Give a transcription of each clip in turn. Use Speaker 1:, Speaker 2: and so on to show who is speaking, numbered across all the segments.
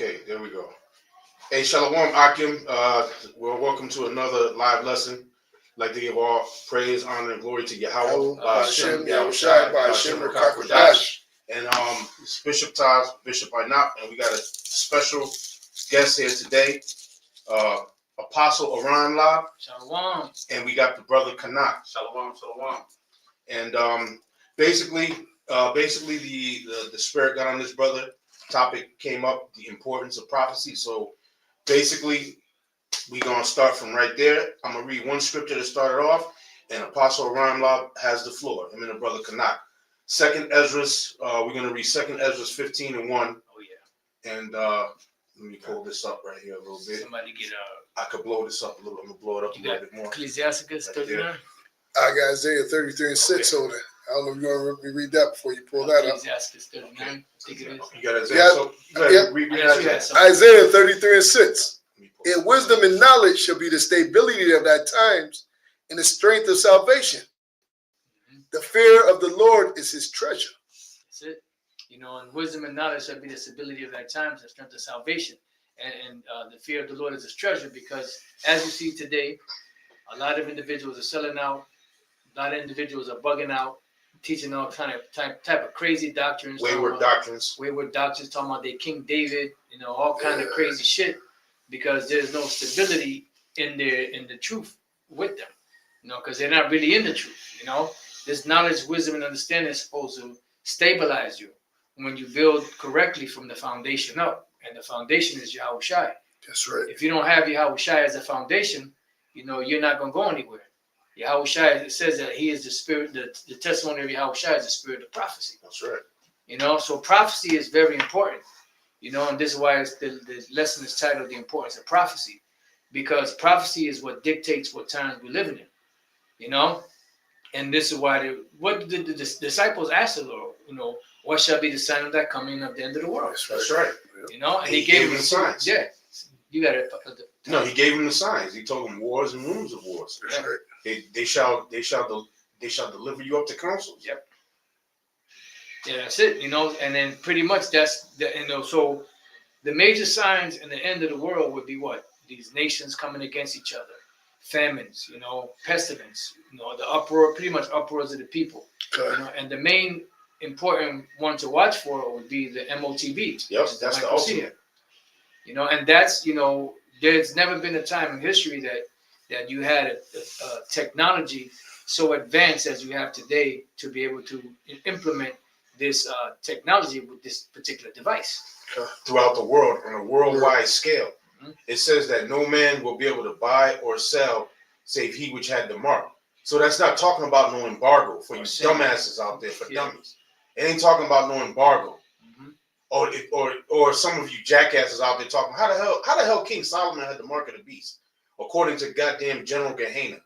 Speaker 1: Okay, there we go. Hey, Shalom Akim. We're welcome to another live lesson. I'd like to give all praise, honor, and glory to Yahweh,
Speaker 2: Hashem, Yahushai, Hashem, Rakakwadash.
Speaker 1: And it's Bishop Taz, Bishop Arnott, and we got a special guest here today, Apostle Aran Lab.
Speaker 3: Shalom.
Speaker 1: And we got the brother Kanak.
Speaker 4: Shalom, shalom.
Speaker 1: And basically the spirit got on this brother. Topic came up, the importance of prophecy. So basically, we're going to start from right there. I'm going to read one scripture to start it off, and Apostle Aran Lab has the floor. Him and the brother Kanak. Second Ezra, we're going to read Second Ezra 15:1.
Speaker 3: Oh, yeah.
Speaker 1: And let me pull this up right here a little bit.
Speaker 3: Somebody get
Speaker 1: I could blow this up a little. I'm going to blow it up a little bit more.
Speaker 3: Ecclesiasticus 39.
Speaker 2: I got Isaiah 33:6 on it. I don't know if you want to read that before you pull that up.
Speaker 3: Ecclesiasticus 39. I think it is.
Speaker 1: You got Isaiah. So, read that.
Speaker 2: Isaiah 33:6. In wisdom and knowledge shall be the stability of thy times and the strength of salvation. The fear of the Lord is his treasure.
Speaker 3: That's it. And wisdom and knowledge shall be the stability of thy times and strength of salvation. And the fear of the Lord is his treasure, because as you see today, a lot of individuals are selling out. A lot of individuals are bugging out, teaching all kind of type of crazy doctrines.
Speaker 1: Wayward doctrines,
Speaker 3: talking about their King David, all kind of crazy shit, because there's no stability in the truth with them, because they're not really in the truth. This knowledge, wisdom, and understanding is supposed to stabilize you when you build correctly from the foundation up, and the foundation is Yahushai.
Speaker 2: That's right.
Speaker 3: If you don't have Yahushai as a foundation, you're not going to go anywhere. Yahushai, it says that he is the spirit, the testimony of Yahushai is the spirit of prophecy.
Speaker 1: That's right.
Speaker 3: So prophecy is very important, and this is why the lesson is titled The Importance of Prophecy, because prophecy is what dictates what times we're living in, and this is why what did the disciples ask the Lord, what shall be the sign of that coming of the end of the world?
Speaker 1: That's right.
Speaker 3: And he gave him the signs. Yeah. You got it.
Speaker 1: No, he gave him the signs. He told him wars and rumors of wars.
Speaker 2: That's right.
Speaker 1: They shall deliver you up to councils.
Speaker 3: Yep. Yeah, that's it. And then pretty much that's the so the major signs in the end of the world would be what? These nations coming against each other, famines, pestilence, the uproar, pretty much uproars of the people. And the main important one to watch for would be the MOTB.
Speaker 1: Yep, that's the ultimate.
Speaker 3: And that's there's never been a time in history that you had a technology so advanced as you have today to be able to implement this technology with this particular device
Speaker 1: throughout the world on a worldwide scale. Mm-hmm. It says that no man will be able to buy or sell save he which had the mark. So that's not talking about no embargo for you dumbasses out there, for dummies. It ain't talking about no embargo. Or some of you jackasses out there talking, how the hell King Solomon had the mark of the beast? According to goddamn General Gehenna.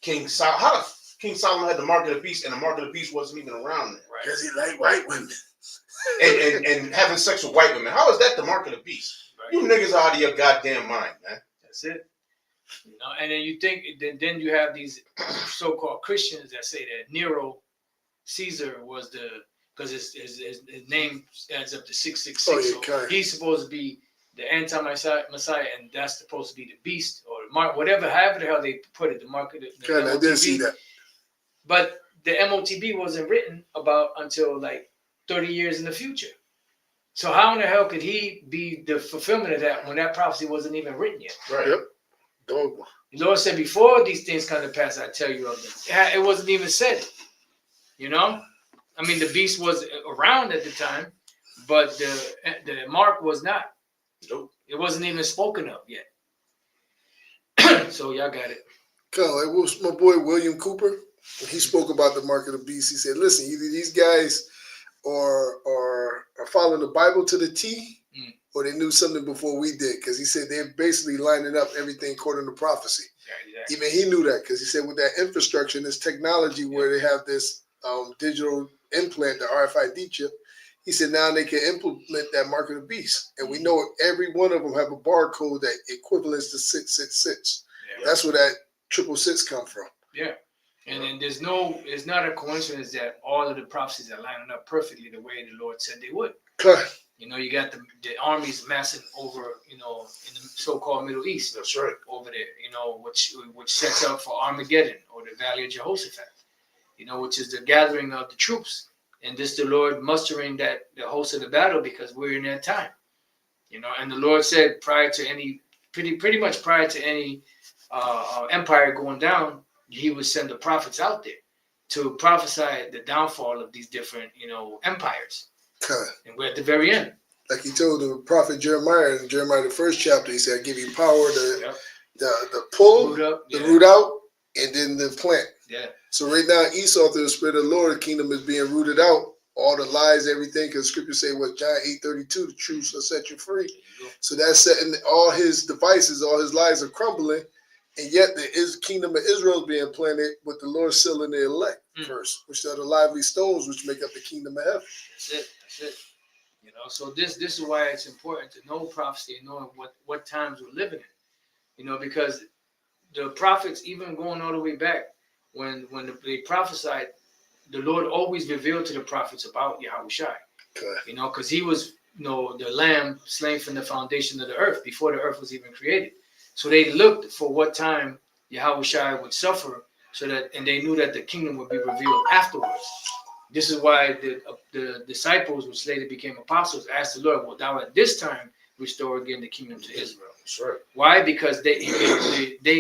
Speaker 1: King Solomon had the mark of the beast, and the mark of the beast wasn't even around there.
Speaker 2: Because he liked white women.
Speaker 1: and having sex with white women. How is that the mark of the beast? Right. You niggas are out of your goddamn mind, man.
Speaker 3: That's it. And then you think, then you have these so-called Christians that say that Nero Caesar was because his name adds up to 666. So he's supposed to be the anti-Messiah, and that's supposed to be the beast or the mark, however the hell they put it, the mark of the
Speaker 2: I did see that.
Speaker 3: But the MOTB wasn't written about until like 30 years in the future. So how in the hell could he be the fulfillment of that when that prophecy wasn't even written yet?
Speaker 1: Right.
Speaker 2: Yep.
Speaker 3: The Lord said, before these things come to pass, I tell you of them. It wasn't even said. I mean, the beast was around at the time, but the mark was not.
Speaker 1: Nope.
Speaker 3: It wasn't even spoken of yet. So y'all got it.
Speaker 2: It was my boy William Cooper. When he spoke about the mark of the beast, he said, listen, either these guys are following the Bible to the T, or they knew something before we did, because he said they're basically lining up everything according to prophecy.
Speaker 3: Yeah, exactly.
Speaker 2: Even he knew that, because he said with that infrastructure and this technology where they have this digital implant, the RFID chip, he said now they can implement that mark of the beast. And we know every one of them have a barcode that equivalents to 666. Yeah, that's where that 666 come from.
Speaker 3: Yeah. And then it's not a coincidence that all of the prophecies are lining up perfectly the way the Lord said they would. You know, you got the armies massing over, you know, in the so-called Middle East
Speaker 1: That's right.
Speaker 3: over there, you know, which sets up for Armageddon or the Valley of Jehoshaphat, you know, which is the gathering of the troops. And this the Lord mustering the host of the battle because we're in that time, you know. And the Lord said prior to any, pretty much prior to any empire going down, he would send the prophets out there to prophesy the downfall of these different, you know, empires.
Speaker 2: Okay.
Speaker 3: And we're at the very end.
Speaker 2: Like he told the prophet Jeremiah in Jeremiah the 1st chapter, he said, "I give you power to
Speaker 3: Yep.
Speaker 2: the pull,
Speaker 3: Root up,
Speaker 2: the
Speaker 3: yeah.
Speaker 2: root out, and then the plant."
Speaker 3: Yeah.
Speaker 2: So right now, Esau, through the Spirit of the Lord, the kingdom is being rooted out. All the lies, everything, because Scripture say, what John 8:32, the truth shall set you free.
Speaker 3: There you go.
Speaker 2: So that's setting all his devices, all his lies are crumbling, and yet the kingdom of Israel is being planted with the Lord sealing the elect first, which are the lively stones which make up the kingdom of heaven.
Speaker 3: That's it. That's it. You know, so this is why it's important to know prophecy and knowing what times we're living in. You know, because the prophets, even going all the way back, when they prophesied, the Lord always revealed to the prophets about Yahushua.
Speaker 2: Okay.
Speaker 3: You know, because he was, you know, the lamb slain from the foundation of the earth before the earth was even created. So they looked for what time Yahushua would suffer, so that, and they knew that the kingdom would be revealed afterwards. This is why the disciples, which later became apostles, asked the Lord, "Well, thou at this time restore again the kingdom to Israel."
Speaker 1: That's right.
Speaker 3: Why? Because they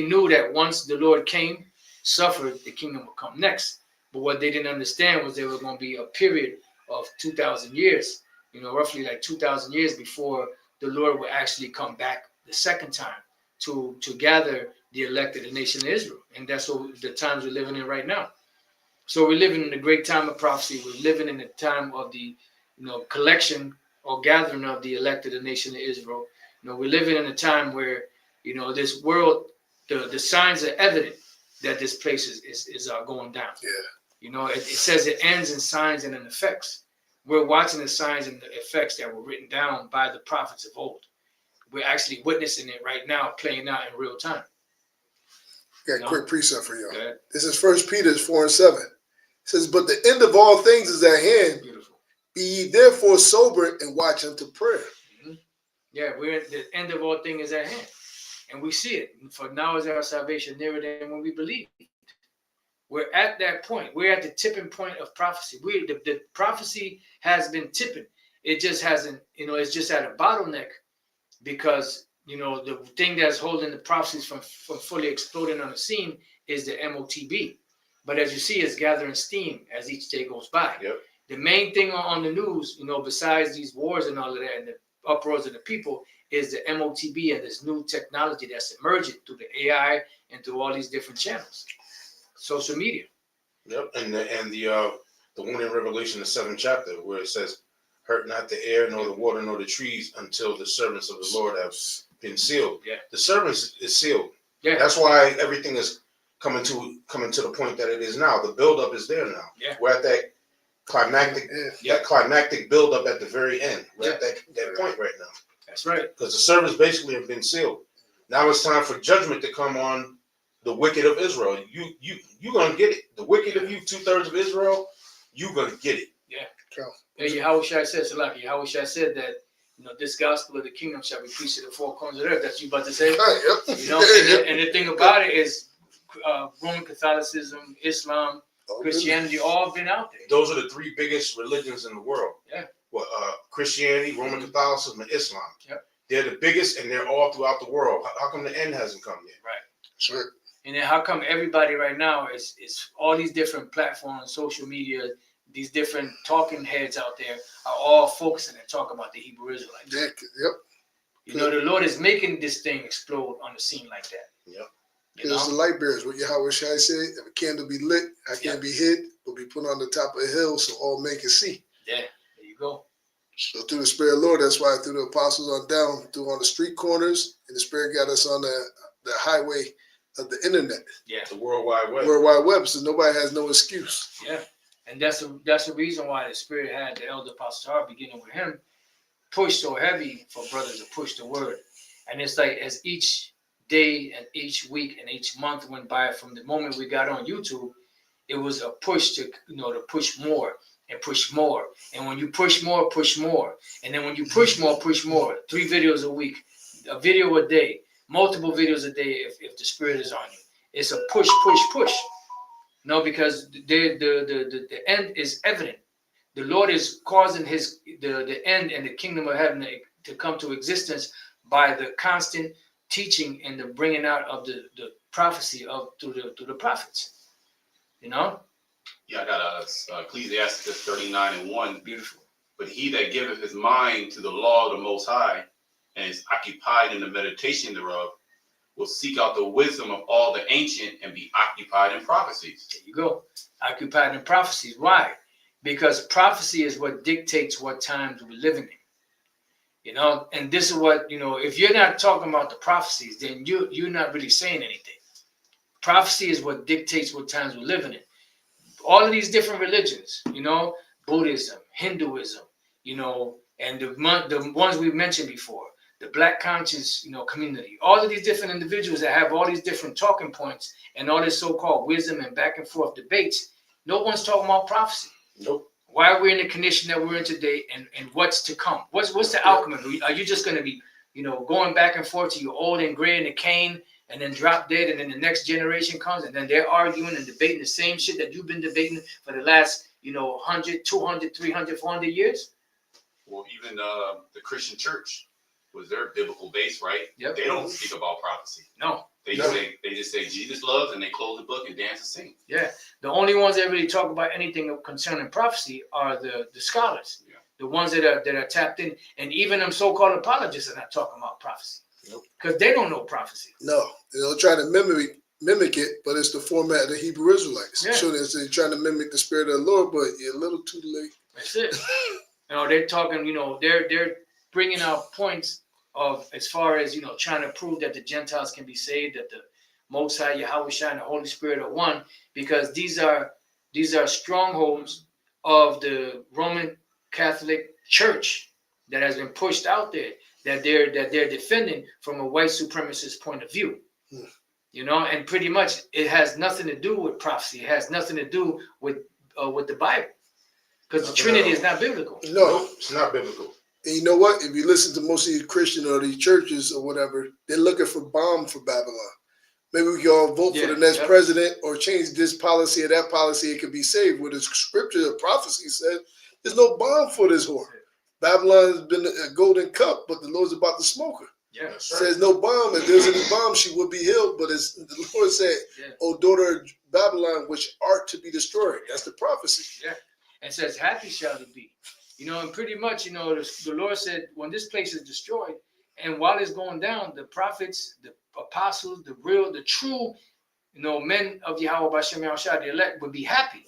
Speaker 3: knew that once the Lord came, suffered, the kingdom would come next. But what they didn't understand was there was going to be a period of 2,000 years, you know, roughly like 2,000 years before the Lord would actually come back the second time to gather the elected nation of Israel. And that's what the times we're living in right now. So we're living in a great time of prophecy. We're living in the time of the, you know, collection or gathering of the elected nation of Israel. You know, we're living in a time where, you know, this world, the signs are evident that this place is going down.
Speaker 2: Yeah.
Speaker 3: You know, it says it ends in signs and in effects. We're watching the signs and the effects that were written down by the prophets of old. We're actually witnessing it right now, playing out in real time.
Speaker 2: Got a
Speaker 3: No.
Speaker 2: quick precept for y'all.
Speaker 3: Good.
Speaker 2: This is 1 Peter 4:7. It says, "But the end of all things is at hand.
Speaker 3: Beautiful.
Speaker 2: Be ye therefore sober and watch unto prayer."
Speaker 3: Mm-hmm. Yeah, we're at the end of all things is at hand. And we see it. For now is our salvation nearer than when we believe. We're at that point. We're at the tipping point of prophecy. The prophecy has been tipping. It just hasn't, you know, it's just at a bottleneck because, you know, the thing that's holding the prophecies from fully exploding on the scene is the MOTB. But as you see, it's gathering steam as each day goes by.
Speaker 1: Yep.
Speaker 3: The main thing on the news, you know, besides these wars and all of that and the uproars of the people, is the MOTB and this new technology that's emerging through the AI and through all these different channels. Social media.
Speaker 1: Yep. And the one in Revelation, the 7th chapter, where it says, "Hurt not the air, nor the water, nor the trees, until the servants of the Lord have been sealed."
Speaker 3: Yeah.
Speaker 1: The servants is sealed.
Speaker 3: Yeah.
Speaker 1: That's why everything is coming to the point that it is now. The buildup is there now.
Speaker 3: Yeah.
Speaker 1: We're at that climactic,
Speaker 2: Yeah.
Speaker 1: that climactic buildup at the very end. We're
Speaker 3: Yeah.
Speaker 1: at that point right now.
Speaker 3: That's right.
Speaker 1: Because the servants basically have been sealed. Now it's time for judgment to come on the wicked of Israel. You gonna get it. The wicked of you, 2/3 of Israel, you gonna get it.
Speaker 3: And Yahushua said, Yahushua said that, you know, this gospel of the kingdom shall be preached to the four corners of the earth. That's you about to say.
Speaker 2: Yep.
Speaker 3: You know, and the thing about it is Roman Catholicism, Islam, Christianity, all been out there.
Speaker 1: Those are the three biggest religions in the world.
Speaker 3: Yeah.
Speaker 1: Well, Christianity, Roman Catholicism, and Islam.
Speaker 3: Yep.
Speaker 1: They're the biggest, and they're all throughout the world. How come the end hasn't come yet?
Speaker 3: Right.
Speaker 2: Sure.
Speaker 3: And then how come everybody right now is all these different platforms, social media, these different talking heads out there are all focusing and talking about the Hebrew Israelites.
Speaker 2: Yeah. Yep.
Speaker 3: You know, the Lord is making this thing explode on the scene like that.
Speaker 1: Yep.
Speaker 3: You
Speaker 2: There's the
Speaker 3: know?
Speaker 2: light bearers. What Yahweh Shai said, if a candle be lit, I can't be hid, but be put on the top of a hill so all men can see.
Speaker 3: Yeah, there you go.
Speaker 2: So through the Spirit of the Lord, that's why through the apostles on down, through on the street corners, and the Spirit got us on the highway of the internet,
Speaker 3: Yeah.
Speaker 1: The World Wide Web.
Speaker 2: World Wide Web, so nobody has no excuse.
Speaker 3: Yeah. And that's the reason why the Spirit had the elder Pastor, beginning with him, push so heavy for brothers to push the word. And it's like as each day and each week and each month went by from the moment we got on YouTube, it was a push to, you know, to push more and push more. And when you push more, and then when you push more, 3 videos a week, a video a day, multiple videos a day if the spirit is on you. It's a push. No, because the end is evident. The Lord is causing the end and the kingdom of heaven to come to existence by the constant teaching and the bringing out of the prophecy through the prophets. You know?
Speaker 4: Yeah, I got Ecclesiastes 39:1.
Speaker 3: Beautiful.
Speaker 4: But he that giveth his mind to the law of the Most High and is occupied in the meditation thereof will seek out the wisdom of all the ancient and be occupied in prophecies.
Speaker 3: There you go. Occupied in prophecies. Why? Because prophecy is what dictates what times we're living in. You know, and this is what, you know, if you're not talking about the prophecies, then you're not really saying anything. Prophecy is what dictates what times we're living in. All of these different religions, you know, Buddhism, Hinduism, you know, and the ones we've mentioned before, the Black conscious, you know, community, all of these different individuals that have all these different talking points and all this so-called wisdom and back and forth debates, no one's talking about prophecy.
Speaker 1: Nope.
Speaker 3: Why we're in the condition that we're in today and what's to come. What's the outcome of it? Are you just going to be, you know, going back and forth to your old and gray in the cane and then drop dead and then the next generation comes and then they're arguing and debating the same shit that you've been debating for the last, you know, 100, 200, 300, 400 years?
Speaker 4: Well, even the Christian church was their biblical base, right?
Speaker 3: Yep.
Speaker 4: They don't speak about prophecy.
Speaker 3: No.
Speaker 4: They just say Jesus loves, and they close the book and dance and sing.
Speaker 3: Yeah. The only ones that really talk about anything concerning prophecy are the scholars. Yeah. The ones that are tapped in, and even them so-called apologists are not talking about prophecy.
Speaker 1: Nope.
Speaker 3: Because they don't know prophecy.
Speaker 2: No, they'll try to mimic it, but it's the format of the Hebrew Israelites.
Speaker 3: Yeah.
Speaker 2: So they're trying to mimic the spirit of the Lord, but you're a little too late.
Speaker 3: That's it. You know, they're talking, you know, they're bringing out points of, as far as, you know, trying to prove that the Gentiles can be saved, that the Most High, Yahweh Shai, and the Holy Spirit are one, because these are strongholds of the Roman Catholic Church that has been pushed out there, that they're defending from a white supremacist point of view. You know, and pretty much it has nothing to do with prophecy. It has nothing to do with the Bible, because the Trinity is not biblical.
Speaker 2: No,
Speaker 1: It's not biblical.
Speaker 2: and you know what? If you listen to most of these Christian or these churches or whatever, they're looking for bomb for Babylon. Maybe we can all vote for the next president or change this policy or that policy. It could be saved. Where the scripture of prophecy said, there's no bomb for this whore. Babylon has been a golden cup, but the Lord's about to smoke her.
Speaker 3: Yeah,
Speaker 2: It says no bomb. If there's any bomb, she would be healed. But as the Lord said, O daughter of Babylon, which art to be destroyed. That's the prophecy.
Speaker 3: Yeah. And says, happy shall it be. You know, and pretty much, you know, the Lord said, when this place is destroyed, and while it's going down, the prophets, the apostles, the true, you know, men of Yahweh Bashem Yahushua, the elect, would be happy.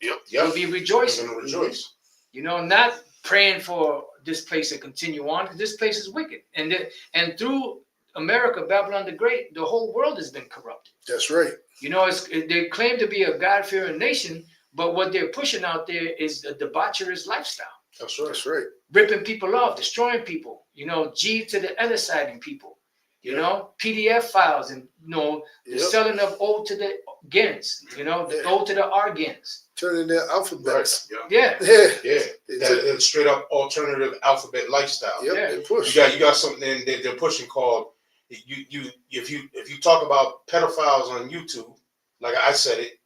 Speaker 1: Yep.
Speaker 3: Would be rejoicing.
Speaker 1: They're gonna rejoice.
Speaker 3: You know, not praying for this place to continue on, because this place is wicked. And through America, Babylon the Great, the whole world has been corrupted.
Speaker 2: That's right.
Speaker 3: You know, they claim to be a God-fearing nation, but what they're pushing out there is a debaucherous lifestyle.
Speaker 1: That's right.
Speaker 2: That's right.
Speaker 3: Ripping people off, destroying people, you know, G to the other side in people, you know, PDF files, and, you know, the selling of O to the gens, you know, the O to the R gens.
Speaker 2: Turning their alphabets.
Speaker 1: Right.
Speaker 3: Yeah.
Speaker 1: Yeah. That's straight up alternative alphabet lifestyle.
Speaker 2: Yep.
Speaker 3: Yeah.
Speaker 2: They push.
Speaker 1: You got something that they're pushing called if you talk about pedophiles on YouTube, like I said it,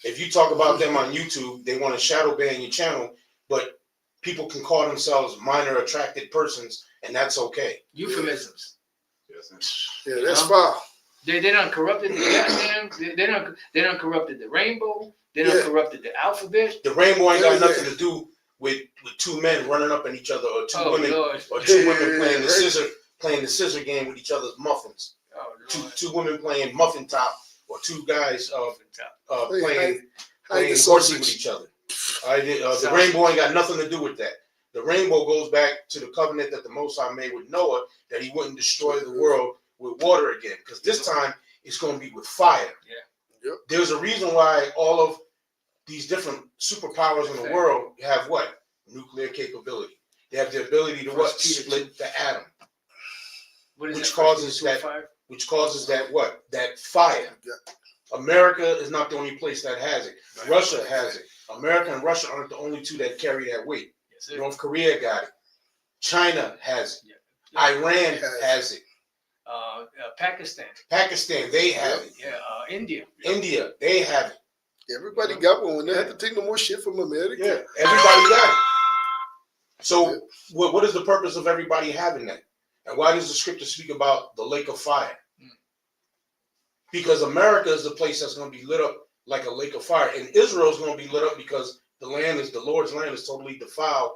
Speaker 1: if you talk about them on YouTube, they want to shadow ban your channel, but people can call themselves minor attracted persons, and that's okay.
Speaker 3: Euphemisms.
Speaker 2: Yeah, that's foul.
Speaker 3: They done corrupted the goddamn. They done corrupted the rainbow. They done corrupted the alphabet.
Speaker 1: The rainbow ain't got nothing to do with two men running up on each other, or two women,
Speaker 3: Lord.
Speaker 1: or two women playing the scissor game with each other's muffins.
Speaker 3: Oh,
Speaker 1: Two women playing muffin top, or two guys playing
Speaker 2: Hide the
Speaker 1: horsey with
Speaker 2: sausage.
Speaker 1: each other. The rainbow ain't got nothing to do with that. The rainbow goes back to the covenant that the Most High made with Noah, that he wouldn't destroy the world with water again, because this time it's going to be with fire.
Speaker 2: Yeah. Yep.
Speaker 1: There's a reason why all of these different superpowers in the world have what? Nuclear capability. They have the ability to what? Split the atom. Which causes that what? That fire. America is not the only place that has it. Russia has it. America and Russia aren't the only two that carry that weight.
Speaker 3: Yes, sir.
Speaker 1: North Korea got it. China has it.
Speaker 3: Yeah.
Speaker 1: Iran has it.
Speaker 3: Pakistan.
Speaker 1: Pakistan, they have it.
Speaker 3: Yeah. India.
Speaker 1: India, they have it.
Speaker 2: Everybody got one. When they have to take no more shit from America.
Speaker 1: Yeah, everybody got it. So, what is the purpose of everybody having that? And why does the scripture speak about the lake of fire? Because America is the place that's going to be lit up like a lake of fire, and Israel is going to be lit up because the Lord's land is totally defiled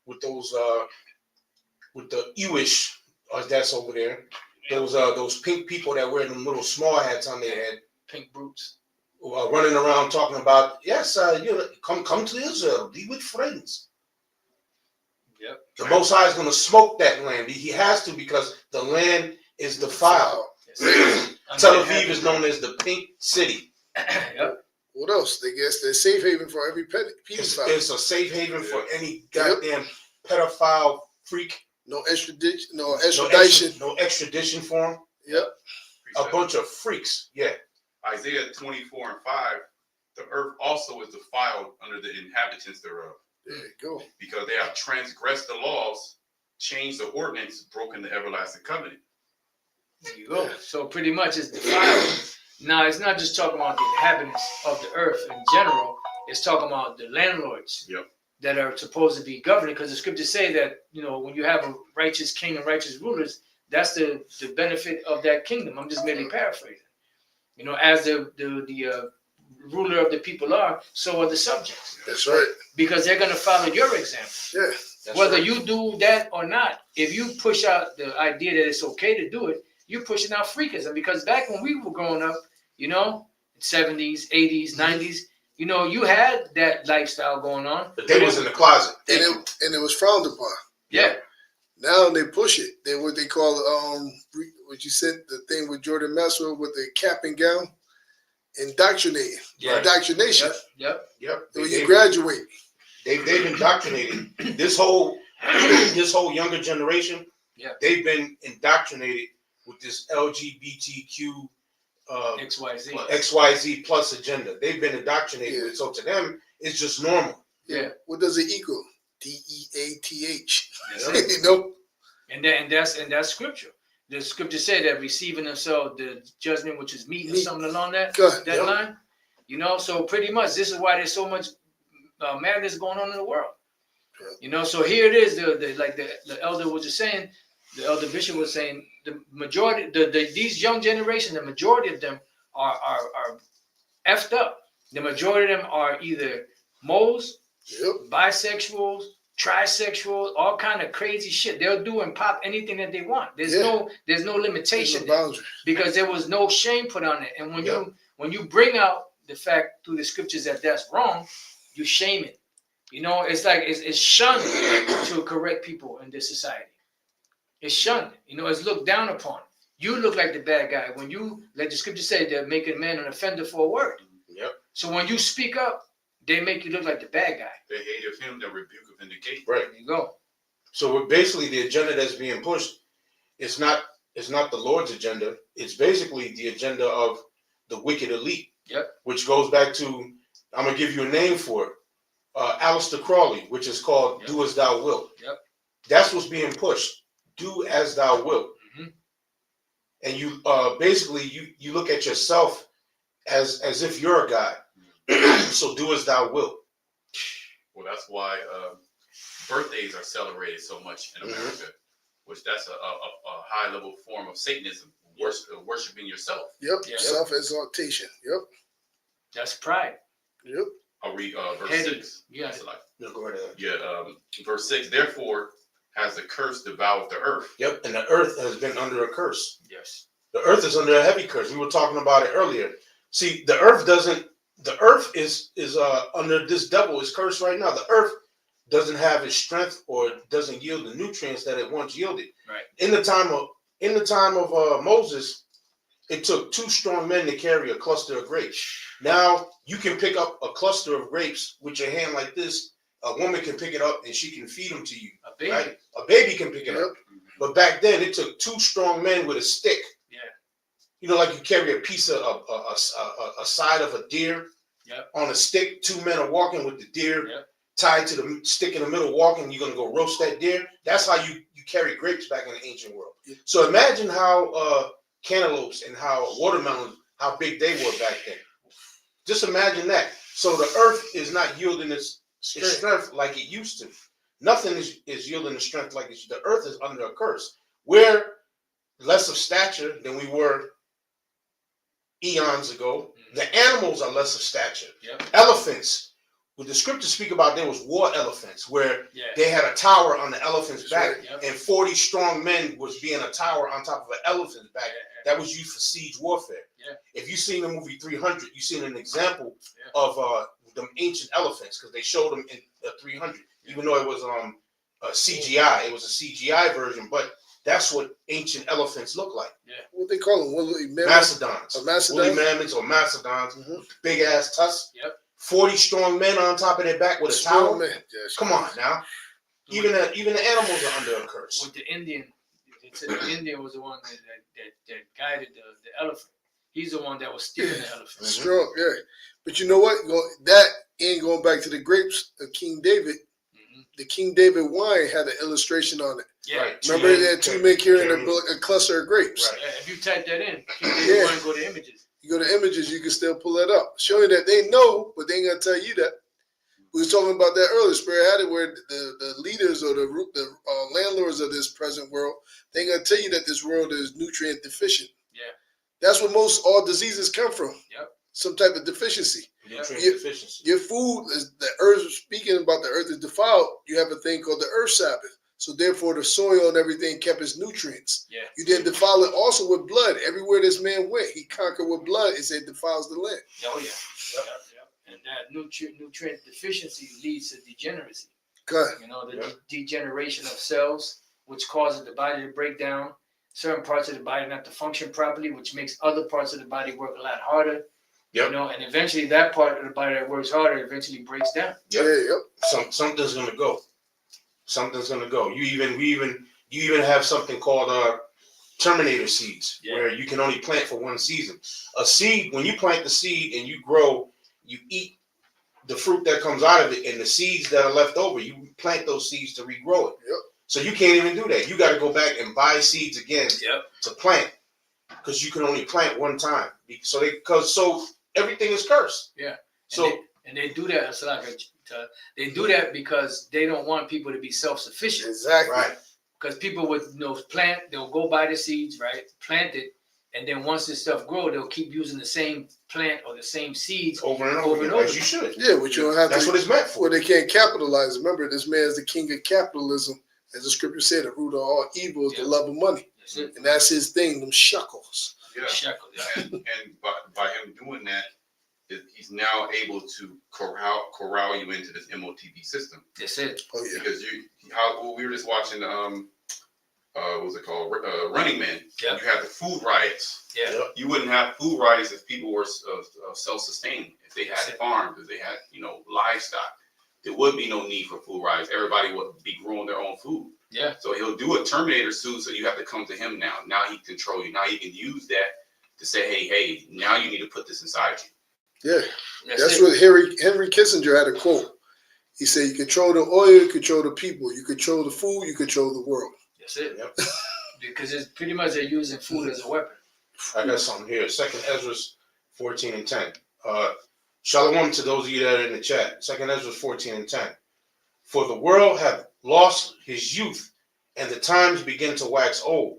Speaker 1: with those with the Ewish that's over there. Those pink people that wear them little small hats on their head,
Speaker 3: Pink brutes.
Speaker 1: running around talking about come to Israel, be with friends.
Speaker 3: Yep.
Speaker 1: The Most High is going to smoke that land. He has to because the land is defiled.
Speaker 3: Yes.
Speaker 1: Tel Aviv is known as the Pink City.
Speaker 3: Yep.
Speaker 2: What else? They guess they're safe haven for every pedophile.
Speaker 1: It's a safe haven for any goddamn pedophile freak.
Speaker 2: No extradition. No extradition.
Speaker 1: No extradition for him.
Speaker 2: Yep.
Speaker 1: A bunch of freaks. Yeah.
Speaker 4: Isaiah 24 and 5, the earth also is defiled under the inhabitants thereof,
Speaker 2: There you go.
Speaker 4: because they have transgressed the laws, changed the ordinance, broken the everlasting covenant.
Speaker 3: There you go. So pretty much it's defiled. Now it's not just talking about the inhabitants of the earth in general. It's talking about the landlords that are supposed to be governing. Because the scriptures say that when you have a righteous king and righteous rulers, that's the benefit of that kingdom. I'm just merely paraphrasing. As the ruler of the people are, so are the subjects.
Speaker 2: That's right.
Speaker 3: Because they're going to follow your example.
Speaker 2: Yeah.
Speaker 1: That's
Speaker 3: Whether
Speaker 1: right.
Speaker 3: you do that or not, if you push out the idea that it's okay to do it, you're pushing out freakism. Because back when we were growing up, 70s, 80s, 90s, you had that lifestyle going on.
Speaker 1: But they was in the closet.
Speaker 2: And it was frowned upon.
Speaker 3: Yeah.
Speaker 2: Now they push it. They what they call what you said, the thing with Jordan Maxwell with the cap and gown, indoctrinating.
Speaker 3: Yeah.
Speaker 2: Indoctrination.
Speaker 3: Yep.
Speaker 2: When you graduate.
Speaker 1: They've indoctrinated this whole younger generation.
Speaker 3: Yeah.
Speaker 1: They've been indoctrinated with this LGBTQ XYZ plus agenda. They've been indoctrinated with it. So to them, it's just normal.
Speaker 3: Yeah.
Speaker 2: What does it equal? DEATH.
Speaker 3: And that's scripture. The scripture say that receiving themselves the judgment which is meat or something along that line. So pretty much this is why there's so much madness going on in the world. So here it is. The elder was just saying, the elder bishop was saying, the majority, these young generation, the majority of them are effed up. The majority of them are either moles, bisexuals, trisexuals, all kind of crazy shit. They'll do and pop anything that they want. There's no limitation because there was no shame put on it. And when you bring out the fact through the scriptures that that's wrong, you shame it. It's like it's shunned to correct people in this society. It's shunned. It's looked down upon. You look like the bad guy when you, like the scripture say, they're making man an offender for a word.
Speaker 1: Yep.
Speaker 3: So when you speak up, they make you look like the bad guy.
Speaker 4: They hate of him, the rebuke of vindicate.
Speaker 1: Right.
Speaker 3: There you go.
Speaker 1: So basically the agenda that's being pushed is not the Lord's agenda. It's basically the agenda of the wicked elite.
Speaker 3: Yep.
Speaker 1: Which goes back to, I'm gonna give you a name for it. Aleister Crowley, which is called "Do as Thou Wilt."
Speaker 3: Yep.
Speaker 1: That's what's being pushed. Do as thou wilt.
Speaker 3: Mm-hmm.
Speaker 1: And you basically you look at yourself as if you're a god. So do as thou wilt.
Speaker 4: Well, that's why birthdays are celebrated so much in America, which that's a high level form of Satanism, worshiping yourself.
Speaker 2: Yep. Self-exaltation. Yep.
Speaker 3: That's pride.
Speaker 2: Yep.
Speaker 4: I'll read verse
Speaker 3: Heady.
Speaker 4: 6.
Speaker 3: Yeah.
Speaker 1: No, go ahead.
Speaker 4: Verse 6. Therefore has the curse devoured the earth.
Speaker 1: Yep, and the earth has been under a curse.
Speaker 3: Yes.
Speaker 1: The earth is under a heavy curse. We were talking about it earlier. See, the earth is under this devil is cursed right now. The earth doesn't have its strength or doesn't yield the nutrients that it once yielded.
Speaker 3: Right.
Speaker 1: In the time of Moses, it took 2 strong men to carry a cluster of grapes. Now you can pick up a cluster of grapes with your hand like this. A woman can pick it up and she can feed them to you.
Speaker 3: A baby.
Speaker 1: Right? A baby can pick it up. But back then it took 2 strong men with a stick.
Speaker 3: Yeah.
Speaker 1: Like you carry a piece of a side of a deer.
Speaker 3: Yep.
Speaker 1: on a stick. 2 men are walking with the deer
Speaker 3: Yep.
Speaker 1: tied to the stick in the middle, walking. You're gonna go roast that deer. That's how you carry grapes back in the ancient world. So imagine how cantaloupes and how watermelons, how big they were back then. Just imagine that. So the earth is not yielding its strength like it used to. Nothing is yielding the strength like it. The earth is under a curse. We're less of stature than we were eons ago. The animals are less of stature.
Speaker 3: Yep.
Speaker 1: Elephants, when the scriptures speak about, there was war elephants where
Speaker 3: Yeah.
Speaker 1: they had a tower on the elephant's back,
Speaker 3: Yep.
Speaker 1: and 40 strong men was being a tower on top of an elephant's back. That was used for siege warfare.
Speaker 3: Yeah.
Speaker 1: If you've seen the movie 300, you've seen an example
Speaker 3: Yeah.
Speaker 1: of them ancient elephants, because they showed them in 300, even though it was a CGI. It was a CGI version, but that's what ancient elephants look like.
Speaker 2: What they call them? Woolly mammoth?
Speaker 1: Mastodons.
Speaker 2: A mastodon?
Speaker 1: Woolly mammoths or mastodons.
Speaker 2: Mhm.
Speaker 1: Big ass tusks.
Speaker 3: Yep.
Speaker 1: 40 strong men on top of their back with a
Speaker 2: Strong
Speaker 1: tower.
Speaker 2: man. Yes.
Speaker 1: Come on now. Even the animals are under a curse.
Speaker 3: With the Indian, they said the Indian was the one that guided the elephant. He's the one that was steering the elephant.
Speaker 2: Strong, yeah. But you know what? That ain't going back to the grapes of King David.
Speaker 3: Mhm.
Speaker 2: The King David wine had an illustration on it.
Speaker 3: Yeah.
Speaker 1: Right.
Speaker 2: Remember they had 2 men carrying
Speaker 1: Carrying-
Speaker 2: a cluster of grapes.
Speaker 1: Right.
Speaker 3: Yeah, if you type that in,
Speaker 2: Yeah.
Speaker 3: you want to go to images.
Speaker 2: You go to images, you can still pull that up. Showing that they know, but they ain't gonna tell you that. We was talking about that earlier. Spirit had it where the leaders or the landlords of this present world, they ain't gonna tell you that this world is nutrient deficient.
Speaker 3: Yeah.
Speaker 2: That's where most all diseases come from.
Speaker 3: Yep.
Speaker 2: Some type of deficiency.
Speaker 1: Nutrient
Speaker 2: Yeah.
Speaker 1: deficiency.
Speaker 2: Your food is the earth. Speaking about the earth is defiled, you have a thing called the earth Sabbath. So therefore, the soil and everything kept its nutrients.
Speaker 3: Yeah.
Speaker 2: You didn't defile it also with blood. Everywhere this man went, he conquered with blood. It said defiles the land.
Speaker 3: Oh yeah. Yep. And that nutrient deficiency leads to degeneracy.
Speaker 2: Good.
Speaker 3: You know, the
Speaker 1: Yep.
Speaker 3: degeneration of cells, which causes the body to break down, certain parts of the body not to function properly, which makes other parts of the body work a lot harder.
Speaker 1: Yep.
Speaker 3: You know, and eventually that part of the body that works harder eventually breaks down.
Speaker 1: Yep.
Speaker 2: Yeah, yep.
Speaker 1: Something's gonna go. Something's gonna go. You even have something called terminator seeds,
Speaker 3: Yeah.
Speaker 1: where you can only plant for one season. A seed, when you plant the seed and you grow, you eat the fruit that comes out of it, and the seeds that are left over, you plant those seeds to regrow it.
Speaker 2: Yep.
Speaker 1: So you can't even do that. You got to go back and buy seeds again
Speaker 3: Yep.
Speaker 1: to plant, because you can only plant one time. So everything is cursed.
Speaker 3: Yeah.
Speaker 1: So
Speaker 3: And they do that. It's like they do that because they don't want people to be self-sufficient.
Speaker 2: Exactly.
Speaker 1: right.
Speaker 3: Because people would plant, they'll go buy the seeds, right? Plant it, and then once this stuff grow, they'll keep using the same plant or the same seeds.
Speaker 1: Over and
Speaker 3: Over
Speaker 1: over,
Speaker 3: and
Speaker 1: again, as
Speaker 3: over.
Speaker 1: you should.
Speaker 2: Yeah, but you don't have
Speaker 1: That's
Speaker 2: to.
Speaker 1: what it's meant for.
Speaker 2: Well, they can't capitalize. Remember, this man is the king of capitalism. As the scripture said, the root of all evil is the
Speaker 3: Yeah.
Speaker 2: love of money.
Speaker 3: That's it.
Speaker 2: And that's his thing, them shekels.
Speaker 4: Yeah.
Speaker 3: Shekel, yeah.
Speaker 4: And by him doing that, he's now able to corral you into this MOTB system.
Speaker 3: That's it.
Speaker 2: Oh, yeah.
Speaker 4: Because we were just watching what was it called, Running Man.
Speaker 3: Yep.
Speaker 4: You had the food riots.
Speaker 3: Yeah.
Speaker 4: You wouldn't have food riots if people were self-sustaining. If they had
Speaker 3: That's it.
Speaker 4: farms, if they had livestock, there would be no need for food riots. Everybody would be growing their own food.
Speaker 3: Yeah.
Speaker 4: So he'll do a Terminator suit, so you have to come to him now. Now he can control you. Now he can use that to say, hey, now you need to put this inside you.
Speaker 2: Yeah. That's
Speaker 3: it.
Speaker 2: what Henry Kissinger had a quote. He said, you control the oil, you control the people. You control the food, you control the world.
Speaker 3: That's it.
Speaker 1: Yep.
Speaker 3: Because it's pretty much they're using food as a weapon.
Speaker 1: I got something here. 2nd Ezra 14 and 10. Shalom to those of you that are in the chat. 2nd Ezra 14 and 10. For the world hath lost his youth, and the times begin to wax old.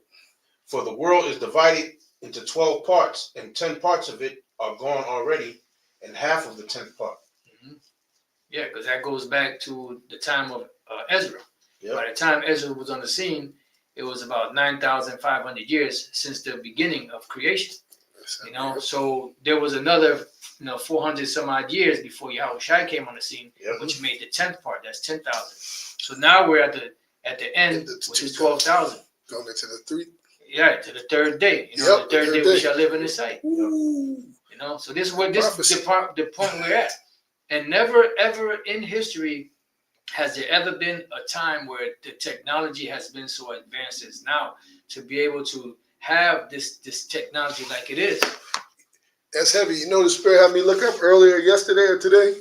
Speaker 1: For the world is divided into 12 parts, and 10 parts of it are gone already, and half of the 10th part.
Speaker 3: Mhm. Yeah, because that goes back to the time of Ezra.
Speaker 1: Yep.
Speaker 3: By the time Ezra was on the scene, it was about 9,500 years since the beginning of creation. So there was another 400 some odd years before Yahushua came on the scene,
Speaker 1: Yep.
Speaker 3: which made the 10th part. That's 10,000. So now we're at the end, which is 12,000.
Speaker 2: Going into the three.
Speaker 3: Yeah, to the third day.
Speaker 2: Yep,
Speaker 3: The third day we
Speaker 2: day.
Speaker 3: shall live in his sight.
Speaker 2: Ooh.
Speaker 3: So this is what this
Speaker 2: Prophecy.
Speaker 3: the point we're at. And never ever in history has there ever been a time where the technology has been so advanced as now to be able to have this technology like it is.
Speaker 2: That's heavy. You know, the Spirit had me look up earlier yesterday or today.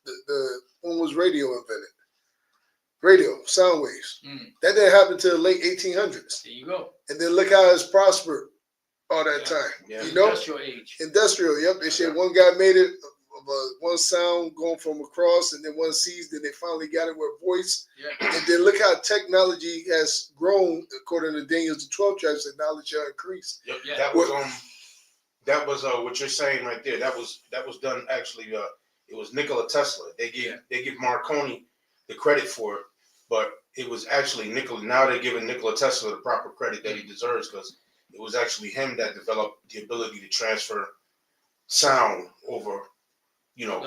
Speaker 2: The when was radio invented? Radio, sound waves.
Speaker 3: Mm.
Speaker 2: That didn't happen till the late 1800s.
Speaker 3: There you go.
Speaker 2: And then look how it's prospered all that
Speaker 3: Yeah.
Speaker 2: time.
Speaker 1: Yeah.
Speaker 2: You know,
Speaker 3: Industrial age.
Speaker 2: industrial. Yep. They said one guy made it of one sound going from across, and then one sees. Then they finally got it with voice.
Speaker 3: Yeah.
Speaker 2: And then look how technology has grown. According to Daniel's 12 tribes, that knowledge shall increase.
Speaker 1: Yep.
Speaker 3: Yeah.
Speaker 1: That was what you're saying right there. That was done actually. It was Nikola Tesla. They give Marconi the credit for it, but it was actually Nikola. Now they're giving Nikola Tesla the proper credit that he deserves, because it was actually him that developed the ability to transfer sound over,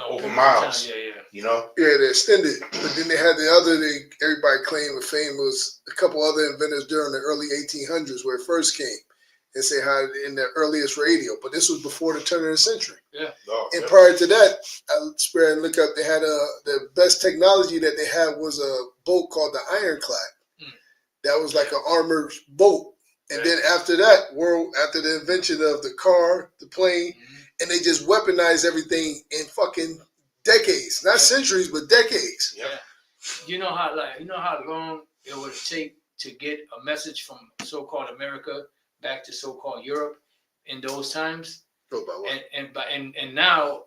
Speaker 1: over miles.
Speaker 3: Yeah.
Speaker 1: You know.
Speaker 2: Yeah, they extended. But then they had the other thing everybody claimed with fame was a couple other inventors during the early 1800s where it first came. And say how in the earliest radio, but this was before the turn of the century.
Speaker 3: Yeah.
Speaker 1: Oh,
Speaker 2: And
Speaker 1: yeah.
Speaker 2: prior to that, I spread and look up. They had the best technology that they had was a boat called the Ironclad.
Speaker 3: Mm.
Speaker 2: That was like an armored boat. And
Speaker 3: Right.
Speaker 2: then after that, after the invention of the car, the plane, and they just weaponized everything in fucking decades, not centuries, but decades.
Speaker 1: Yeah.
Speaker 3: You know how long it would take to get a message from so-called America back to so-called Europe in those times,
Speaker 2: Go by what?
Speaker 3: and now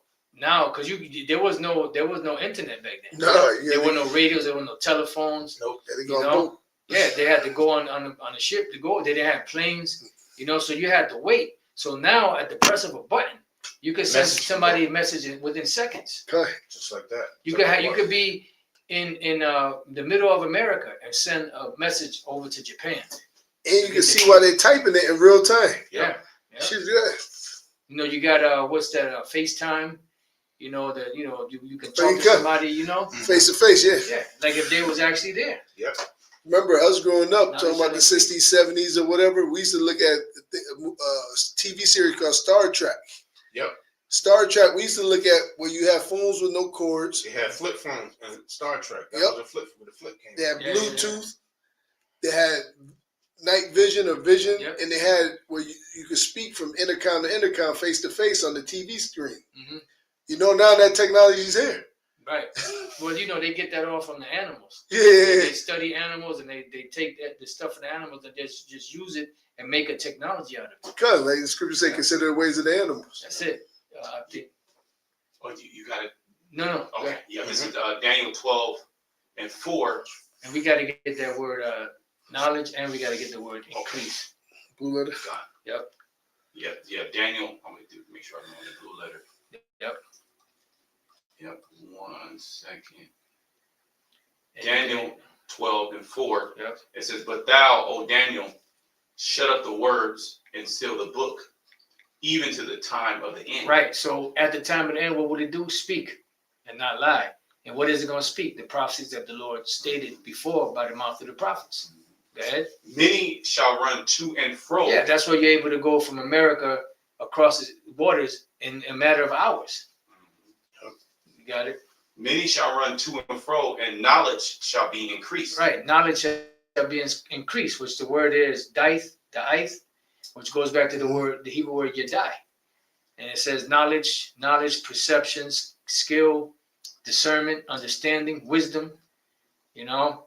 Speaker 3: because there was no internet back then.
Speaker 2: No, yeah,
Speaker 3: There were no radios, there were no telephones.
Speaker 2: Nope. They
Speaker 3: You
Speaker 2: gonna
Speaker 3: know?
Speaker 2: boat.
Speaker 3: Yeah, they had to go on a ship to go. They didn't have planes, so you had to wait. So now at the press of a button, you could send
Speaker 1: Message.
Speaker 3: somebody a message within seconds.
Speaker 2: Okay.
Speaker 1: Just like that.
Speaker 3: You could be in the middle of America and send a message over to Japan.
Speaker 2: And you can see why they're typing it in real time.
Speaker 3: Yeah.
Speaker 2: Shit, yeah.
Speaker 3: You got what's that? FaceTime. You can talk to
Speaker 2: FaceTime.
Speaker 3: somebody.
Speaker 2: Face to face, yeah.
Speaker 3: Yeah, like if they was actually there.
Speaker 1: Yep.
Speaker 2: Remember us growing up,
Speaker 3: Now
Speaker 2: talking
Speaker 3: it's
Speaker 2: about the
Speaker 3: like-
Speaker 2: 60s, 70s, or whatever, we used to look at a TV series called Star Trek.
Speaker 1: Yep.
Speaker 2: Star Trek, we used to look at where you have phones with no cords.
Speaker 1: They had flip phones in Star Trek. That
Speaker 2: Yep.
Speaker 1: was where the flip came
Speaker 2: They had
Speaker 1: from.
Speaker 3: Yeah,
Speaker 2: Bluetooth. They had night vision or vision.
Speaker 3: Yep.
Speaker 2: And they had where you could speak from intercom to intercom, face to face on the TV screen.
Speaker 3: Hmm.
Speaker 2: Now that technology's here.
Speaker 3: Right. Well, they get that all from the animals.
Speaker 2: Yeah.
Speaker 3: They study animals and they take the stuff from the animals and just use it and make a technology out of it.
Speaker 2: Because, like the scripture say, consider the ways of the animals.
Speaker 3: That's it. I think.
Speaker 4: Oh, you got it.
Speaker 3: No.
Speaker 4: Okay. Yeah, this is Daniel 12:4.
Speaker 3: And we got to get that word knowledge, and we got to get the word increase.
Speaker 2: Blue letter.
Speaker 4: Yeah, Daniel. I'm going to make sure I'm on the blue letter. Yep, 1 second. Daniel 12:4.
Speaker 3: Yep.
Speaker 4: It says, "But thou, O Daniel, shut up the words and seal the book, even to the time of the end."
Speaker 3: Right. So at the time of the end, what would it do? Speak and not lie. And what is it going to speak? The prophecies that the Lord stated before by the mouth of the prophets. Go ahead.
Speaker 4: Many shall run to and fro.
Speaker 3: Yeah, that's why you're able to go from America across the borders in a matter of hours. You got it?
Speaker 4: Many shall run to and fro, and knowledge shall be increased.
Speaker 3: Right. Knowledge shall be increased, which the word is daith, which goes back to the Hebrew word yadai. And it says knowledge, perceptions, skill, discernment, understanding, wisdom.
Speaker 4: You want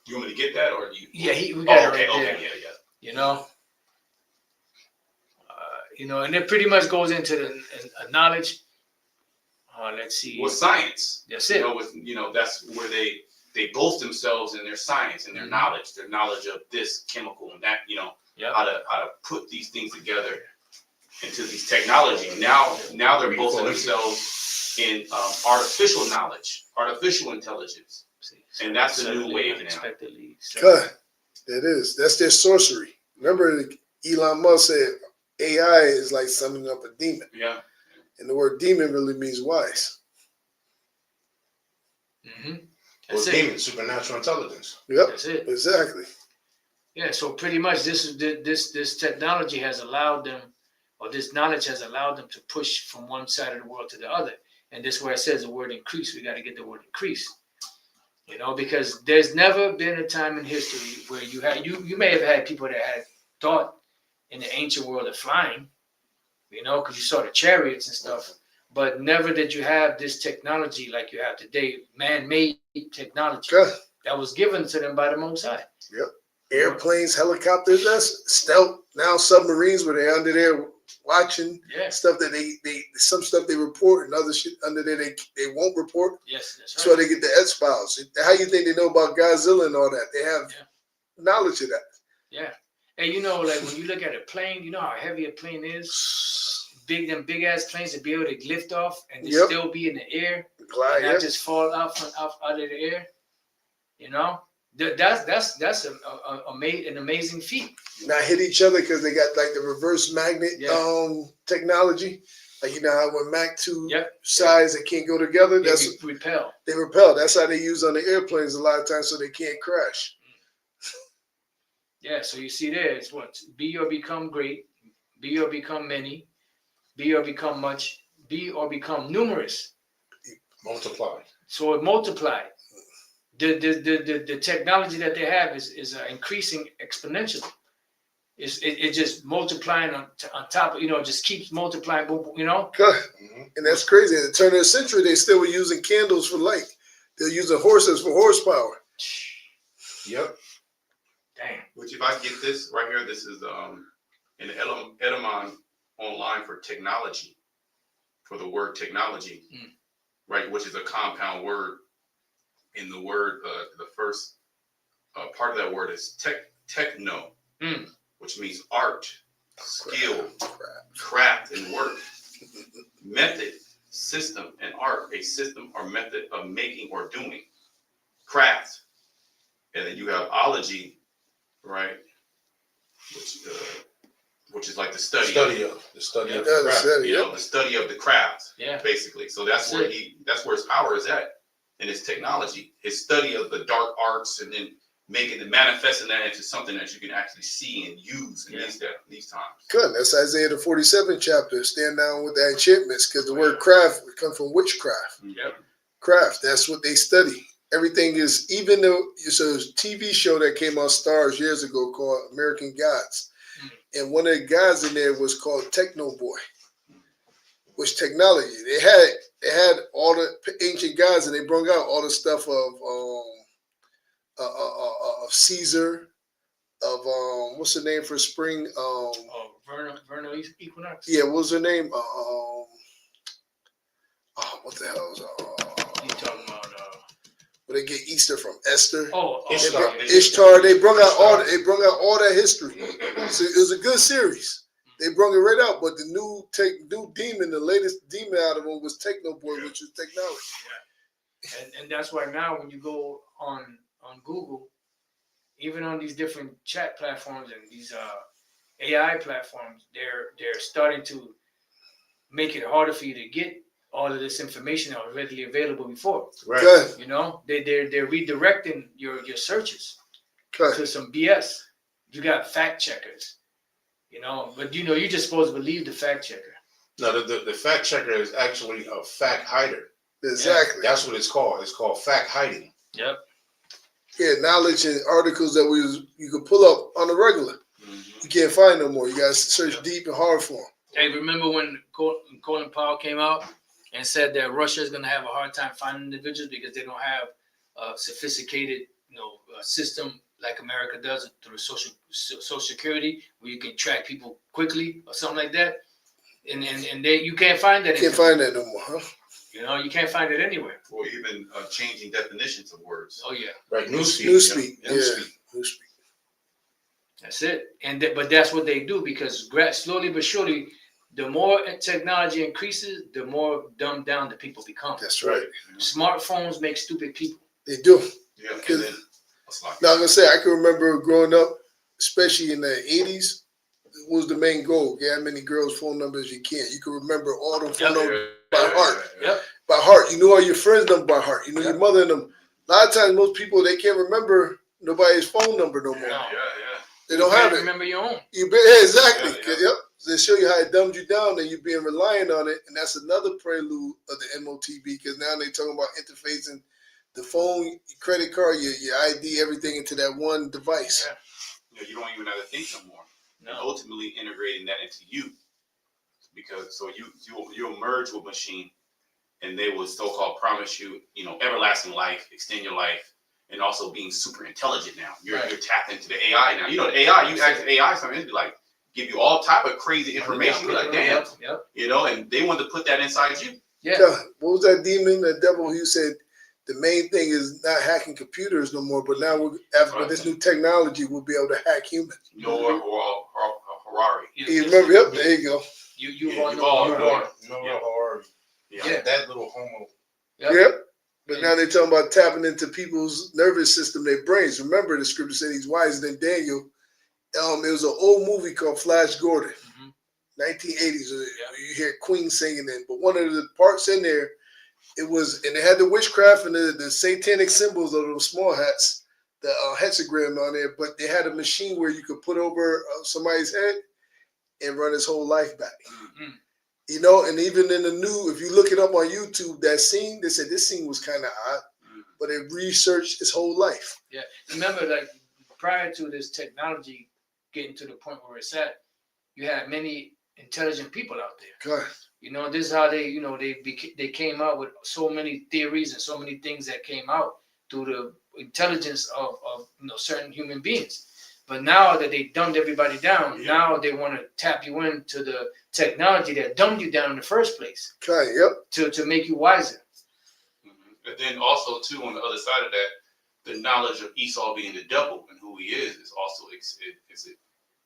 Speaker 4: me to get that, or you?
Speaker 3: We got
Speaker 4: Okay,
Speaker 3: it right there.
Speaker 4: yeah.
Speaker 3: And it pretty much goes into the knowledge. Let's see.
Speaker 4: Well, science.
Speaker 3: That's it.
Speaker 4: That's where they boast themselves in their science and their knowledge of this chemical and that.
Speaker 3: Yep.
Speaker 4: How to put these things together into these technology. Now they're boasting themselves in artificial knowledge, artificial intelligence, and that's the new wave now.
Speaker 3: Unexpectedly.
Speaker 2: God, that is. That's their sorcery. Remember, Elon Musk said AI is like summoning up a demon.
Speaker 4: Yeah.
Speaker 2: And the word demon really means wise.
Speaker 3: Mm-hmm.
Speaker 1: Or
Speaker 3: That's it.
Speaker 1: demon, supernatural intelligence.
Speaker 2: Yep,
Speaker 3: That's it.
Speaker 2: exactly.
Speaker 3: Yeah. So pretty much, this technology has allowed them, or this knowledge has allowed them to push from one side of the world to the other. And this is where it says the word increase. We got to get the word increase. Because there's never been a time in history where you may have had people that had thought in the ancient world of flying, you know, because you saw the chariots and stuff. But never did you have this technology like you have today, man-made technology
Speaker 2: Good.
Speaker 3: that was given to them by the Most High.
Speaker 2: Airplanes, helicopters, that's stealth. Now submarines where they're under there watching
Speaker 3: Yeah.
Speaker 2: stuff that they some stuff they report and other shit under there they won't report.
Speaker 3: Yes, that's
Speaker 2: That's
Speaker 3: right.
Speaker 2: why they get the X Files. How you think they know about Godzilla and all that? They have knowledge of that.
Speaker 3: Yeah. And you know, like when you look at a plane, you know how heavy a plane is. Them big ass planes to be able to lift off and
Speaker 2: Yep.
Speaker 3: still be in the air,
Speaker 2: Glide,
Speaker 3: and not
Speaker 2: yeah.
Speaker 3: just fall out of the air. You know, that's an amazing feat.
Speaker 2: Not hit each other because they got like the reverse magnet
Speaker 3: Yeah.
Speaker 2: technology. Like you know how when Mach 2
Speaker 3: Yep.
Speaker 2: sides that can't go together,
Speaker 3: They
Speaker 2: that's
Speaker 3: repel.
Speaker 2: they repel. That's how they use on the airplanes a lot of times so they can't crash.
Speaker 3: Yeah. So you see, there it's what: be or become great, be or become many, be or become much, be or become numerous.
Speaker 1: Multiply.
Speaker 3: So it multiplied. The technology that they have is increasing exponentially. It just multiplying on top of, you know, just keeps multiplying, you know.
Speaker 2: Good.
Speaker 1: Mm-hmm.
Speaker 2: And that's crazy. At the turn of the century, they still were using candles for light. They're using horses for horsepower.
Speaker 1: Yep.
Speaker 3: Damn.
Speaker 4: Which if I get this right here, this is in Edamon online for technology, for the word technology, right, which is a compound word. In the word, the first part of that word is techno, which means art, skill, craft, and work, method, system, and art, a system or method of making or doing, craft, and then you have ology, right, which is like the study of
Speaker 1: The study of
Speaker 2: Yeah,
Speaker 1: the
Speaker 2: the
Speaker 1: craft.
Speaker 2: study.
Speaker 4: you know, the study of the craft,
Speaker 3: Yeah.
Speaker 4: basically. So that's where his power is at, in his technology, his study of the dark arts, and then making and manifesting that into something that you can actually see and use in these times.
Speaker 2: Good. That's Isaiah the 47th chapter. Stand down with the enchantments, because the word craft would come from witchcraft.
Speaker 3: Yep.
Speaker 2: Craft. That's what they study. Everything is, even though there's a TV show that came on Stars years ago called American Gods, and one of the guys in there was called Techno Boy, which technology they had all the ancient gods, and they brought out all the stuff of Caesar, of what's the name for spring?
Speaker 3: Vernal equinox.
Speaker 2: Yeah, what was her name? What the hell is
Speaker 3: You talking about?
Speaker 2: where they get Easter from? Esther.
Speaker 1: Ishtar.
Speaker 2: Ishtar. They brought out all that history. So it was a good series. They brought it right out, but the new demon, the latest demon out of them was Techno Boy, which is technology.
Speaker 3: And that's why now when you go on Google, even on these different chat platforms and these AI platforms, they're starting to make it harder for you to get all of this information that was readily available before.
Speaker 1: Right.
Speaker 2: Good.
Speaker 3: You know, they're redirecting your searches
Speaker 2: Good.
Speaker 3: to some BS. You got fact checkers, you know, but you know you're just supposed to believe the fact checker.
Speaker 1: No, the fact checker is actually a fact hider.
Speaker 2: Exactly.
Speaker 1: That's what it's called. It's called fact hiding.
Speaker 3: Yep.
Speaker 2: Yeah, knowledge and articles that you could pull up on the regular. You can't find no more. You got to search deep and hard for them.
Speaker 3: Hey, remember when Colin Powell came out and said that Russia is going to have a hard time finding individuals because they don't have a sophisticated, system like America does through social security, where you can track people quickly or something like that. And you can't find that.
Speaker 2: You can't find that no more, huh?
Speaker 3: You know, you can't find it anywhere.
Speaker 4: Or even changing definitions of words.
Speaker 3: Oh yeah,
Speaker 1: Right. Newspeak.
Speaker 2: Newspeak.
Speaker 1: Yeah.
Speaker 2: Yeah.
Speaker 1: Newspeak.
Speaker 2: Newspeak.
Speaker 3: that's it. But that's what they do, because slowly but surely, the more technology increases, the more dumbed down the people become.
Speaker 2: That's right.
Speaker 3: Smartphones make stupid people.
Speaker 2: They do.
Speaker 4: Yeah. And
Speaker 2: Because-
Speaker 4: then, it's like,
Speaker 2: Now, I'm going to say, I can remember growing up, especially in the 80s, what was the main goal? Get as many girls' phone numbers as you can. You can remember all them phone numbers by heart.
Speaker 3: Yep.
Speaker 2: By heart. You know all your friends' number by heart. You know your mother and them. A lot of times, most people, they can't remember nobody's phone number no more.
Speaker 3: No.
Speaker 2: They don't
Speaker 3: You
Speaker 2: have
Speaker 3: can't
Speaker 2: it.
Speaker 3: remember your own.
Speaker 2: Yeah, exactly.
Speaker 4: Yeah.
Speaker 2: Yep. They show you how it dumbed you down, and you being reliant on it, and that's another prelude of the MOTB, because now they're talking about interfacing the phone, your credit card, your ID, everything into that one device.
Speaker 3: Yeah.
Speaker 4: You don't even have to think no more.
Speaker 3: No.
Speaker 4: And ultimately integrating that into you. because so you'll merge with machine, and they will so-called promise you, everlasting life, extend your life, and also being super intelligent now. You're tapped into the AI now. The AI, you ask the AI something, it'd be like, give you all type of crazy information. You're like, damn.
Speaker 3: Yep.
Speaker 4: And they want to put that inside you.
Speaker 3: Yeah.
Speaker 2: What was that demon, that devil? He said the main thing is not hacking computers no more, but now after this new technology, we'll be able to hack humans.
Speaker 4: Noah Harari.
Speaker 2: You remember? Yep, there you go.
Speaker 3: You
Speaker 4: all know.
Speaker 1: Yeah, that little homo.
Speaker 2: Yep. But now they're talking about tapping into people's nervous system, their brains. Remember, the scripture said he's wiser than Daniel. It was an old movie called Flash Gordon, 1980s. You hear Queen singing it, but one of the parts in there, it had the witchcraft and the satanic symbols of those small hats, the hexagram on there. But they had a machine where you could put over somebody's head and run his whole life back. And even in the new, if you look it up on YouTube, that scene, they said this scene was kind of odd, but they researched his whole life.
Speaker 3: Yeah, remember, like prior to this technology getting to the point where it's at, you had many intelligent people out there.
Speaker 2: God.
Speaker 3: This is how they, they came out with so many theories and so many things that came out through the intelligence of certain human beings. But now that they dumbed everybody down, now they want to tap you into the technology that dumbed you down in the first place. To make you wiser.
Speaker 4: But then also too, on the other side of that, the knowledge of Esau being the devil and who he is also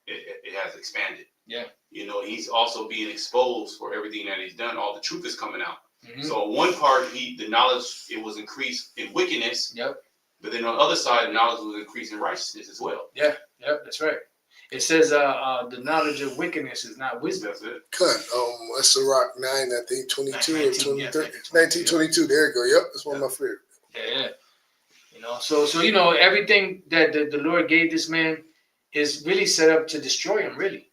Speaker 4: it has expanded.
Speaker 3: Yeah.
Speaker 4: He's also being exposed for everything that he's done. All the truth is coming out. So on one part, the knowledge, it was increased in wickedness.
Speaker 3: Yep.
Speaker 4: But then on the other side, knowledge was increased in righteousness as well.
Speaker 3: Yeah. Yep. That's right. It says the knowledge of wickedness is not wisdom.
Speaker 4: That's it.
Speaker 2: That's Sirach 9, I think 22 or 23. 1922. There you go. Yep. That's one of my favorite.
Speaker 3: Yeah. So everything that the Lord gave this man is really set up to destroy him, really,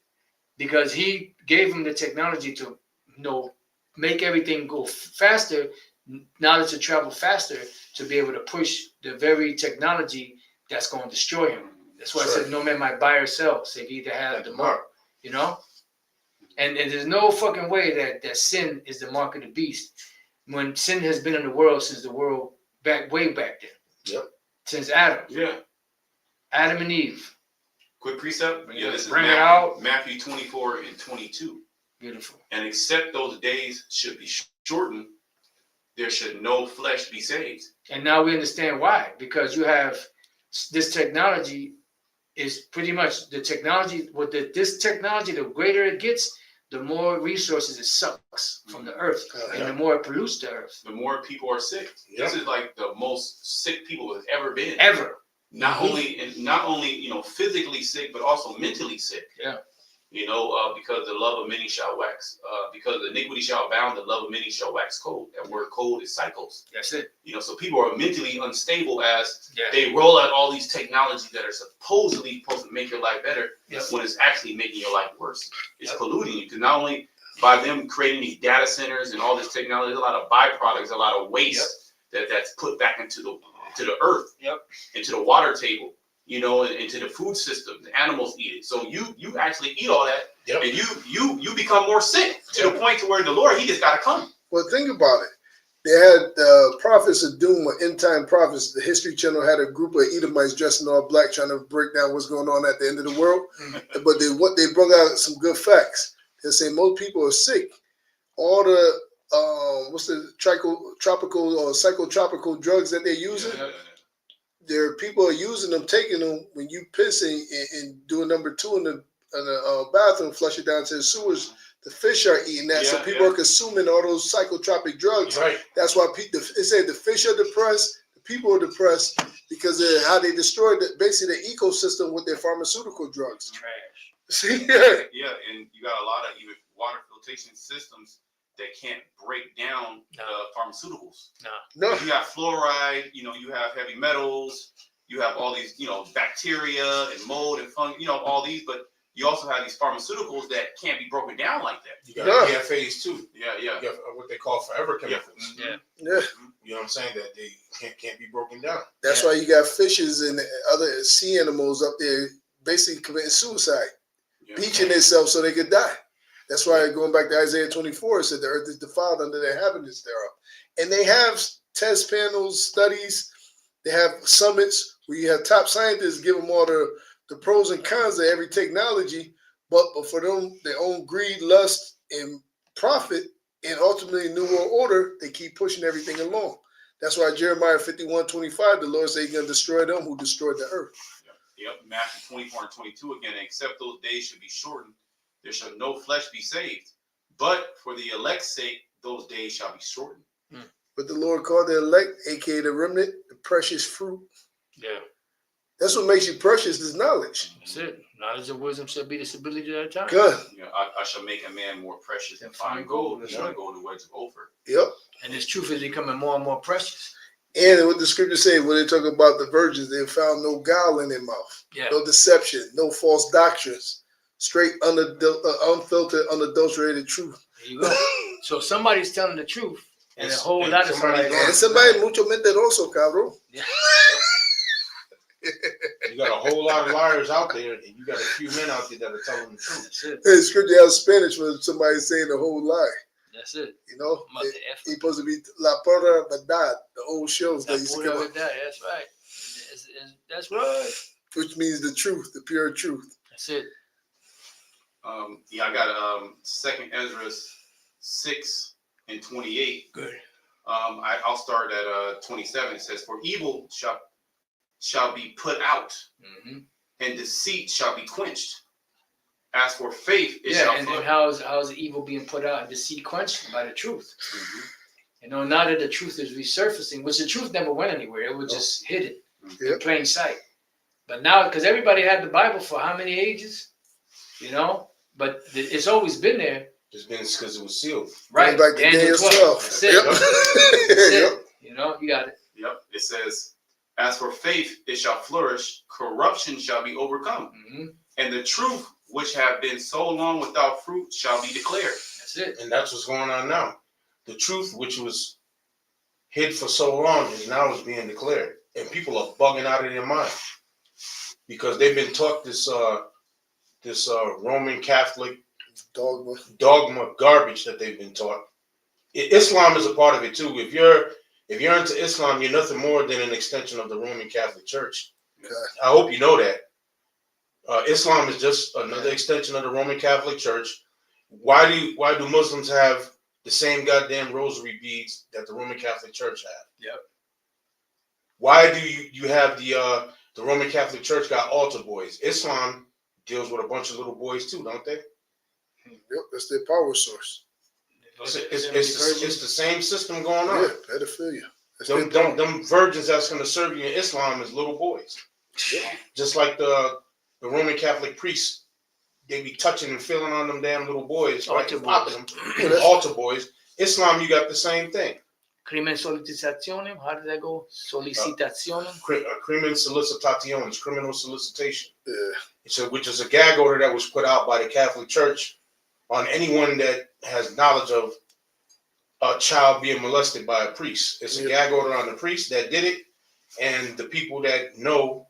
Speaker 3: because he gave him the technology to make everything go faster, knowledge to travel faster, to be able to push the very technology that's going to destroy him. That's why I said no man might buy or sell, save he that has the mark. And there's no fucking way that sin is the mark of the beast, when sin has been in the world since the world way back then.
Speaker 1: Yep.
Speaker 3: Since Adam.
Speaker 4: Yeah.
Speaker 3: Adam and Eve.
Speaker 4: Quick precept. This is
Speaker 3: Bring it out.
Speaker 4: Matthew 24 and 22.
Speaker 3: Beautiful.
Speaker 4: And except those days should be shortened, there should no flesh be saved.
Speaker 3: And now we understand why. Because you have this technology is pretty much the technology. This technology, the greater it gets, the more resources it sucks from the earth, and the more it pollutes the earth.
Speaker 4: The more people are sick. This is like the most sick people have ever been.
Speaker 3: Ever.
Speaker 4: Not only physically sick, but also mentally sick.
Speaker 3: Yeah.
Speaker 4: Because the love of many shall wax. Because the iniquity shall abound, the love of many shall wax cold. That word cold is cycles.
Speaker 3: That's it.
Speaker 4: So people are mentally unstable as they roll out all these technologies that are supposedly supposed to make your life better, when it's actually making your life worse. It's polluting you, because not only by them creating these data centers and all this technology, there's a lot of byproducts, a lot of waste that's put back into the earth, into the water table, into the food system. The animals eat it. So you actually eat all that, and you become more sick to the point to where the Lord, he just got to come.
Speaker 2: Well, think about it. They had prophets of doom, or end time prophets. The History Channel had a group of Edomites dressed in all black trying to break down what's going on at the end of the world. But they brought out some good facts. They say most people are sick. All the what's the tropical or psychotropical drugs that they're using? There are people are using them, taking them. When you piss and doing number 2 in the bathroom, flush it down to the sewers. The fish are eating that, so people are consuming all those psychotropic drugs.
Speaker 1: Right.
Speaker 2: That's why it said the fish are depressed, the people are depressed because of how they destroyed basically the ecosystem with their pharmaceutical drugs.
Speaker 3: Trash.
Speaker 2: See,
Speaker 4: Yeah, and you got a lot of even water filtration systems that can't break down pharmaceuticals.
Speaker 2: No.
Speaker 4: You have fluoride, you have heavy metals, you have all these, bacteria and mold and fungi, all these, but you also have these pharmaceuticals that can't be broken down like that.
Speaker 1: You got PFAs too.
Speaker 4: Yeah.
Speaker 1: You got what they call forever chemicals.
Speaker 3: Yeah.
Speaker 2: Yeah.
Speaker 1: You know what I'm saying? That they can't be broken down.
Speaker 2: That's why you got fishes and other sea animals up there basically committing suicide, bleaching themselves so they could die. That's why going back to Isaiah 24, it said the earth is defiled under the inhabitants thereof. And they have test panels, studies, they have summits where you have top scientists give them all the pros and cons of every technology, but for them, their own greed, lust, and profit, and ultimately New World Order, they keep pushing everything along. That's why Jeremiah 51:25, the Lord said he's going to destroy them who destroyed the earth.
Speaker 4: Yep. Matthew 24 and 22 again. Except those days should be shortened, there shall no flesh be saved. But for the elect's sake, those days shall be shortened.
Speaker 2: But the Lord called the elect, aka the remnant, the precious fruit.
Speaker 3: Yeah.
Speaker 2: That's what makes you precious, is knowledge.
Speaker 3: That's it. Knowledge and wisdom shall be the stability of that time.
Speaker 2: Good.
Speaker 4: I shall make a man more precious than fine gold. He shall go the wedge of Ophir.
Speaker 2: Yep.
Speaker 3: And this truth is becoming more and more precious.
Speaker 2: And what the scripture say when they talk about the virgins, they found no guile in their mouth,
Speaker 3: Yeah.
Speaker 2: no deception, no false doctrines, straight, unfiltered, unadulterated truth.
Speaker 3: There you go. So somebody's telling the truth, and a whole
Speaker 1: And
Speaker 3: lot of
Speaker 1: somebody-
Speaker 3: somebody.
Speaker 2: And somebody mucho mentiroso, cabrón.
Speaker 3: Yeah.
Speaker 1: You got a whole lot of liars out there, and you got a few men out there that are telling the truth.
Speaker 3: That's it.
Speaker 2: The scripture has Spanish for somebody saying the whole lie.
Speaker 3: That's it.
Speaker 2: You know,
Speaker 3: Mother
Speaker 2: it's supposed to be la pura verdad, the old shows that used to come
Speaker 3: with
Speaker 2: out,
Speaker 3: that. That's right. That's right.
Speaker 2: which means the truth, the pure truth.
Speaker 3: That's it.
Speaker 4: I got 2nd Ezra 6 and 28.
Speaker 3: Good.
Speaker 4: I'll start at 27. It says, "For evil shall be put out,
Speaker 3: Mm-hmm.
Speaker 4: and deceit shall be quenched. As for faith, it
Speaker 3: Yeah,
Speaker 4: shall
Speaker 3: and
Speaker 4: flourish."
Speaker 3: how's the evil being put out and deceit quenched? By the truth.
Speaker 4: Mhm.
Speaker 3: You know, now that the truth is resurfacing, which the truth never went anywhere, it was just hidden in
Speaker 2: Yep.
Speaker 3: plain sight. But now, because everybody had the Bible for how many ages? You know, but it's always been there,
Speaker 1: It's been because it was sealed.
Speaker 3: right?
Speaker 2: Going back to
Speaker 3: Daniel
Speaker 2: Daniel
Speaker 3: 12.
Speaker 2: 12.
Speaker 3: That's it.
Speaker 2: Yep.
Speaker 3: That's it.
Speaker 2: Yep.
Speaker 3: You know, you got it.
Speaker 4: Yep. It says, "As for faith, it shall flourish. Corruption shall be overcome,
Speaker 3: Mm-hmm.
Speaker 4: and the truth, which have been so long without fruit, shall be declared."
Speaker 3: That's it.
Speaker 1: And that's what's going on now. The truth, which was hid for so long, is now being declared, and people are bugging out of their mind because they've been taught this Roman Catholic
Speaker 2: Dogma.
Speaker 1: dogma garbage that they've been taught. Islam is a part of it too. If you're into Islam, you're nothing more than an extension of the Roman Catholic Church.
Speaker 2: Okay.
Speaker 1: I hope you know that. Islam is just another extension of the Roman Catholic Church. Why do Muslims have the same goddamn rosary beads that the Roman Catholic Church have?
Speaker 3: Yep.
Speaker 1: Why do you have the Roman Catholic Church got altar boys? Islam deals with a bunch of little boys too, don't they?
Speaker 2: Yep, that's their power source.
Speaker 1: It's the same system going on.
Speaker 2: Yeah, pedophilia. That's their power.
Speaker 1: Them virgins that's going to serve you in Islam is little boys. Just like the Roman Catholic priests, they be touching and feeling on them damn little boys, right?
Speaker 3: Altar
Speaker 1: Popping them.
Speaker 2: Yeah, that's-
Speaker 1: Altar boys. Islam, you got the same thing.
Speaker 3: Crimen solicitationem. How did that go? Solicitationem.
Speaker 1: Crimen solicitationes, criminal solicitation.
Speaker 2: Yeah.
Speaker 1: Which is a gag order that was put out by the Catholic Church on anyone that has knowledge of a child being molested by a priest. It's a
Speaker 2: Yeah.
Speaker 1: gag order on the priest that did it and the people that know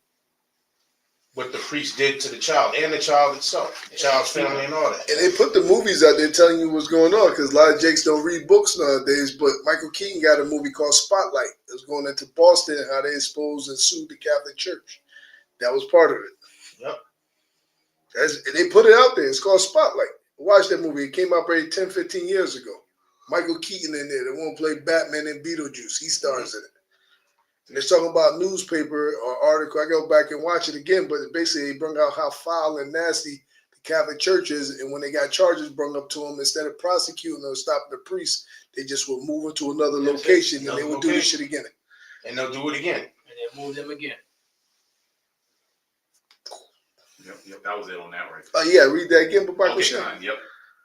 Speaker 1: what the priest did to the child and the child itself, the child's family and all that.
Speaker 2: And they put the movies out there telling you what's going on because a lot of Jakes don't read books nowadays. But Michael Keaton got a movie called Spotlight. It was going into Boston and how they exposed and sued the Catholic Church. That was part of it.
Speaker 1: Yep.
Speaker 2: And they put it out there. It's called Spotlight. Watch that movie. It came out probably 10, 15 years ago. Michael Keaton in there. The one who played Batman and Beetlejuice. He stars in it. And they're talking about newspaper or article. I go back and watch it again, but basically they bring out how foul and nasty the Catholic Church is. And when they got charges brought up to them, instead of prosecuting or stopping the priests, they just would move into another
Speaker 3: That's it.
Speaker 2: location and
Speaker 1: Another
Speaker 2: they would do this
Speaker 1: location.
Speaker 2: shit again.
Speaker 1: And they'll do it again.
Speaker 3: And then move them again.
Speaker 4: Yep, that was it on that right.
Speaker 2: Oh yeah, read that again, but Michael
Speaker 4: Okay,
Speaker 2: Shea.
Speaker 4: 9, yep.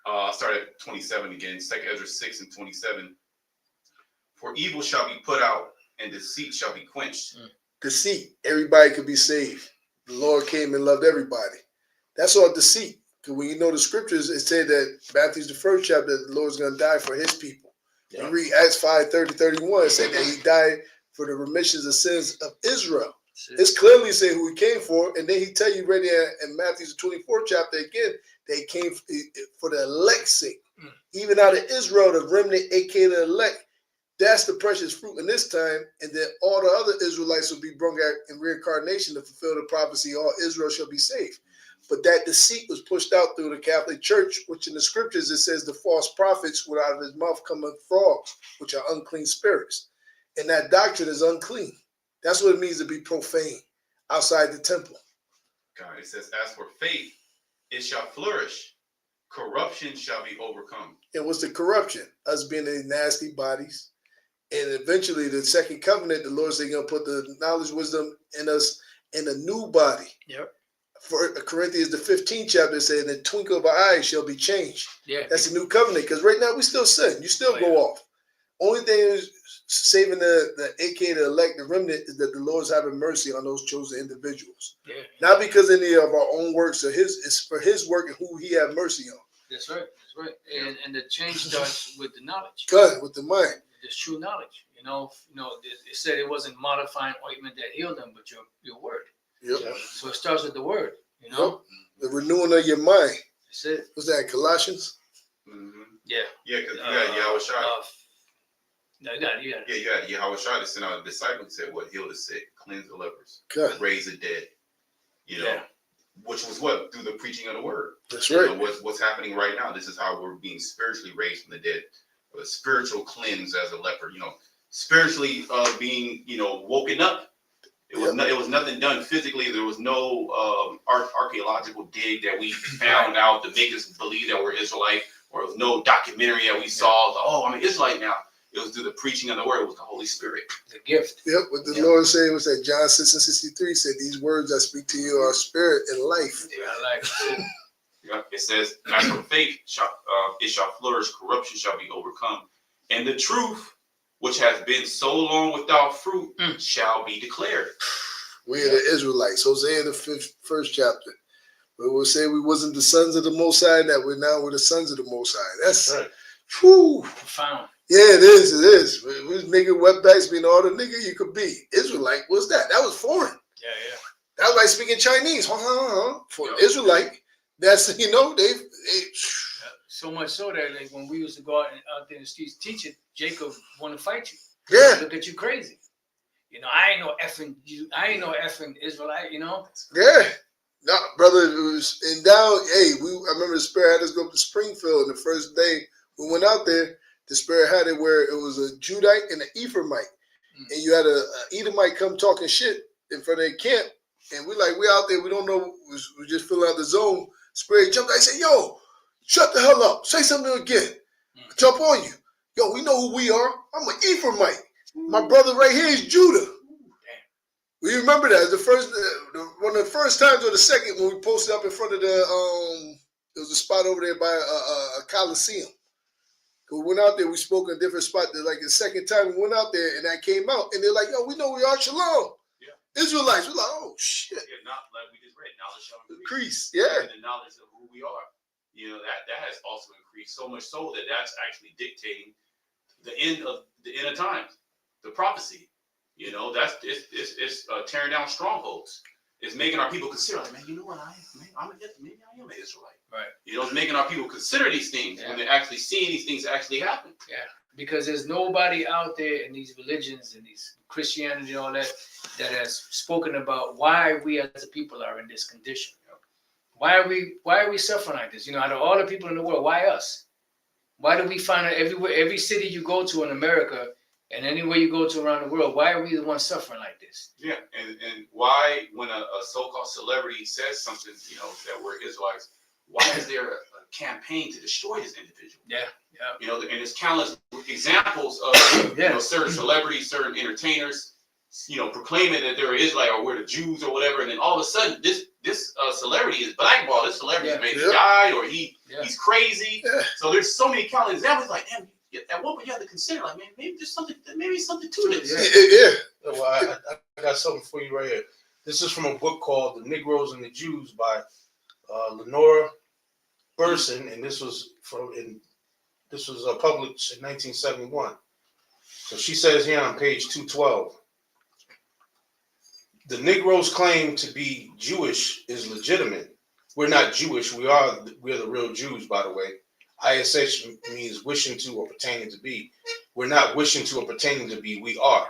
Speaker 4: I'll start at 27 again. 2nd Ezra 6 and 27. "For evil shall be put out, and deceit shall be quenched."
Speaker 2: Deceit. Everybody could be saved. The Lord came and loved everybody. That's all deceit. Because when you know the scriptures, it said that Matthew's the first chapter, the Lord's going to die for his people.
Speaker 1: Yeah.
Speaker 2: You read Acts 5, 30, 31, it said that he died for the remissions of sins of Israel. It's clearly saying who he came for, and then he tell you right there in Matthew's 24th chapter again, they came for the elect's sake. Even out of Israel, the remnant, aka the elect, that's the precious fruit in this time, and then all the other Israelites will be brought out in reincarnation to fulfill the prophecy, all Israel shall be saved. But that deceit was pushed out through the Catholic Church, which in the scriptures it says the false prophets would out of his mouth come frogs, which are unclean spirits. And that doctrine is unclean. That's what it means to be profane outside the temple.
Speaker 4: God, it says, as for faith, it shall flourish. Corruption shall be overcome.
Speaker 2: And what's the corruption? Us being in nasty bodies. And eventually the second covenant, the Lord said he's going to put the knowledge, wisdom in us in a new body.
Speaker 3: Yep.
Speaker 2: For Corinthians, the 15th chapter said, in the twinkle of an eye shall be changed.
Speaker 3: Yeah.
Speaker 2: That's a new covenant, because right now we still sin. You still go off. Only thing is saving the aka the elect, the remnant, is that the Lord's having mercy on those chosen individuals.
Speaker 3: Yeah.
Speaker 2: Not because any of our own works or his, it's for his work and who he had mercy on.
Speaker 3: That's right. That's right. And the change starts with the knowledge.
Speaker 2: Good, with the mind.
Speaker 3: This true knowledge. It said it wasn't modifying ointment that healed them, but your word.
Speaker 2: Yep.
Speaker 3: So it starts with the word. You know.
Speaker 2: Yep. The renewing of your mind.
Speaker 3: That's it.
Speaker 2: What's that, Colossians?
Speaker 4: Mm-hmm.
Speaker 3: Yeah.
Speaker 4: Yeah, because you got Yahweh Shai.
Speaker 3: No, you got it.
Speaker 4: Yeah, you got Yahweh Shai to send out a disciple and said, what? Heal the sick, cleanse the lepers,
Speaker 2: Good.
Speaker 4: raise the dead.
Speaker 3: Yeah.
Speaker 4: Which was what? Through the preaching of the word.
Speaker 2: That's right.
Speaker 4: What's happening right now. This is how we're being spiritually raised from the dead. A spiritual cleanse as a leper. Spiritually being woken up. It was nothing done physically. There was no archaeological dig that we found out to make us believe that we're Israelite, or there was no documentary that we saw. Oh, I'm an Israelite now. It was through the preaching of the word. It was the Holy Spirit.
Speaker 3: The gift.
Speaker 2: Yep, what the Lord said was that John 6:63 said, these words I speak to you are spirit and life.
Speaker 3: Yeah,
Speaker 4: It says, as for faith, it shall flourish, corruption shall be overcome. And the truth, which has been so long without fruit, shall be declared.
Speaker 2: We are the Israelites. Hosea the first chapter. We will say we wasn't the sons of the Most High, that we're the sons of the Most High. That's
Speaker 1: right.
Speaker 2: Whew.
Speaker 3: Profound.
Speaker 2: Yeah, it is. It is. We was making wetbacks being all the nigga you could be. Israelite, what's that? That was foreign.
Speaker 3: Yeah.
Speaker 2: That was like speaking Chinese. For an Israelite, that's, they
Speaker 3: So much so that like when we used to go out there in the streets teaching, Jacob want to fight you.
Speaker 2: Yeah.
Speaker 3: Look at you crazy. I ain't no effing you. I ain't no effing Israelite.
Speaker 2: Yeah. No, brother, it was and down. Hey, I remember the Spirit had us go up to Springfield, and the first day we went out there, the Spirit had it where it was a Judite and an Ephraimite, and you had a Edomite come talking shit in front of their camp, and we out there, we don't know, we just filling out the zone. Spirit jumped out and said, "Yo, shut the hell up! Say something again. Jump on you. Yo, we know who we are. I'm an Ephraimite. My brother right here is Judah." We remember that one of the first times or the second when we posted up in front of there was a spot over there by a Coliseum. We went out there, we spoke in a different spot. Like the second time we went out there and that came out, and they're like, "Yo, we know we are Shalom."
Speaker 4: Yeah.
Speaker 2: Israelites. We're like, "Oh shit."
Speaker 4: Yeah, not like we just read, knowledge shall
Speaker 2: Increase. Yeah.
Speaker 4: And the knowledge of who we are. That has also increased so much so that that's actually dictating the end of times, the prophecy. It's tearing down strongholds. It's making our people consider, like, man, you know what? Maybe I am an Israelite.
Speaker 3: Right.
Speaker 4: It's making our people consider these things when they're actually seeing these things actually happen.
Speaker 3: Yeah. Because there's nobody out there in these religions and these Christianity and all that has spoken about why we as a people are in this condition. Why are we suffering like this? Out of all the people in the world, why us? Why do we find it everywhere, every city you go to in America and anywhere you go to around the world, why are we the ones suffering like this?
Speaker 4: Yeah, and why, when a so-called celebrity says something, that we're Israelites, why is there a campaign to destroy this individual?
Speaker 3: Yeah.
Speaker 4: And there's countless examples of certain celebrities, certain entertainers, proclaiming that they're Israelite or we're the Jews or whatever, and then all of a sudden this celebrity is blackballed. This celebrity maybe died or he's crazy. Yeah. So there's so many countless examples. Like, damn, at one point you have to consider, like, man, maybe something to this.
Speaker 2: Yeah.
Speaker 1: Well, I got something for you right here. This is from a book called The Negroes and the Jews by Lenora Burson, and this was published in 1971. So she says here on page 212, the Negroes' claim to be Jewish is legitimate. We're not Jewish. We're the real Jews, by the way. ISH means wishing to or pertaining to be. We're not wishing to or pertaining to be. We are.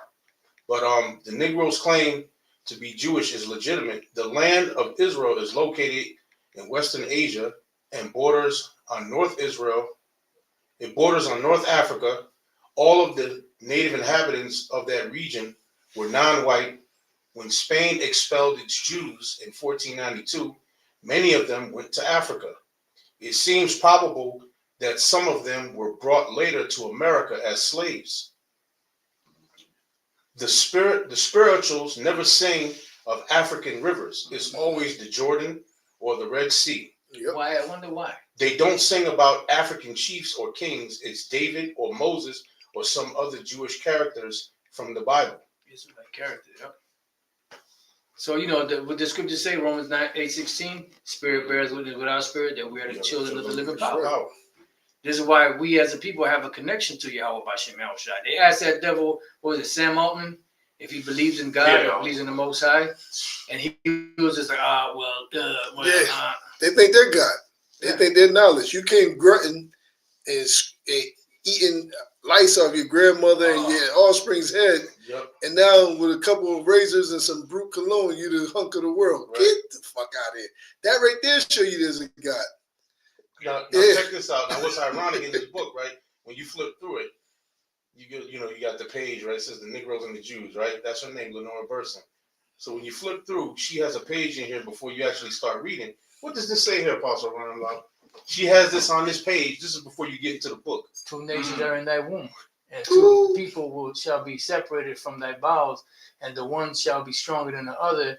Speaker 1: But the Negroes' claim to be Jewish is legitimate. The land of Israel is located in Western Asia and borders on North Israel. It borders on North Africa. All of the native inhabitants of that region were non-white. When Spain expelled its Jews in 1492, many of them went to Africa. It seems probable that some of them were brought later to America as slaves. The spirituals never sing of African rivers. It's always the Jordan or the Red Sea.
Speaker 2: Yep.
Speaker 3: Why? I wonder why.
Speaker 1: They don't sing about African chiefs or kings. It's David or Moses or some other Jewish characters from the Bible.
Speaker 3: Israelite character, yep. So, you know, what the scriptures say, Romans 8:16, spirit bears witness with our spirit that we are the children of the living power. This is why we as a people have a connection to Yahweh Bashem Yahushua. They asked that devil, what was it, Sam Altman, if he believes in God or believes in the Most High. And he was just like,
Speaker 2: They think they're God. They think they're knowledge. You came grunting and eating lice off your grandmother and your offspring's head.
Speaker 1: Yep.
Speaker 2: And now with a couple of razors and some brute cologne, you the hunk of the world.
Speaker 1: Right.
Speaker 2: Get the fuck out of here. That right there show you there's a God.
Speaker 1: Now check this out. Now what's ironic in this book, right? When you flip through it, you got the page, right? It says the Negroes and the Jews, right? That's her name, Lenora Burson. So when you flip through, she has a page in here before you actually start reading. What does this say here, Apostle Ron? She has this on this page. This is before you get into the book.
Speaker 3: 2 nations are in thy womb, and 2 people shall be separated from thy bowels, and the one shall be stronger than the other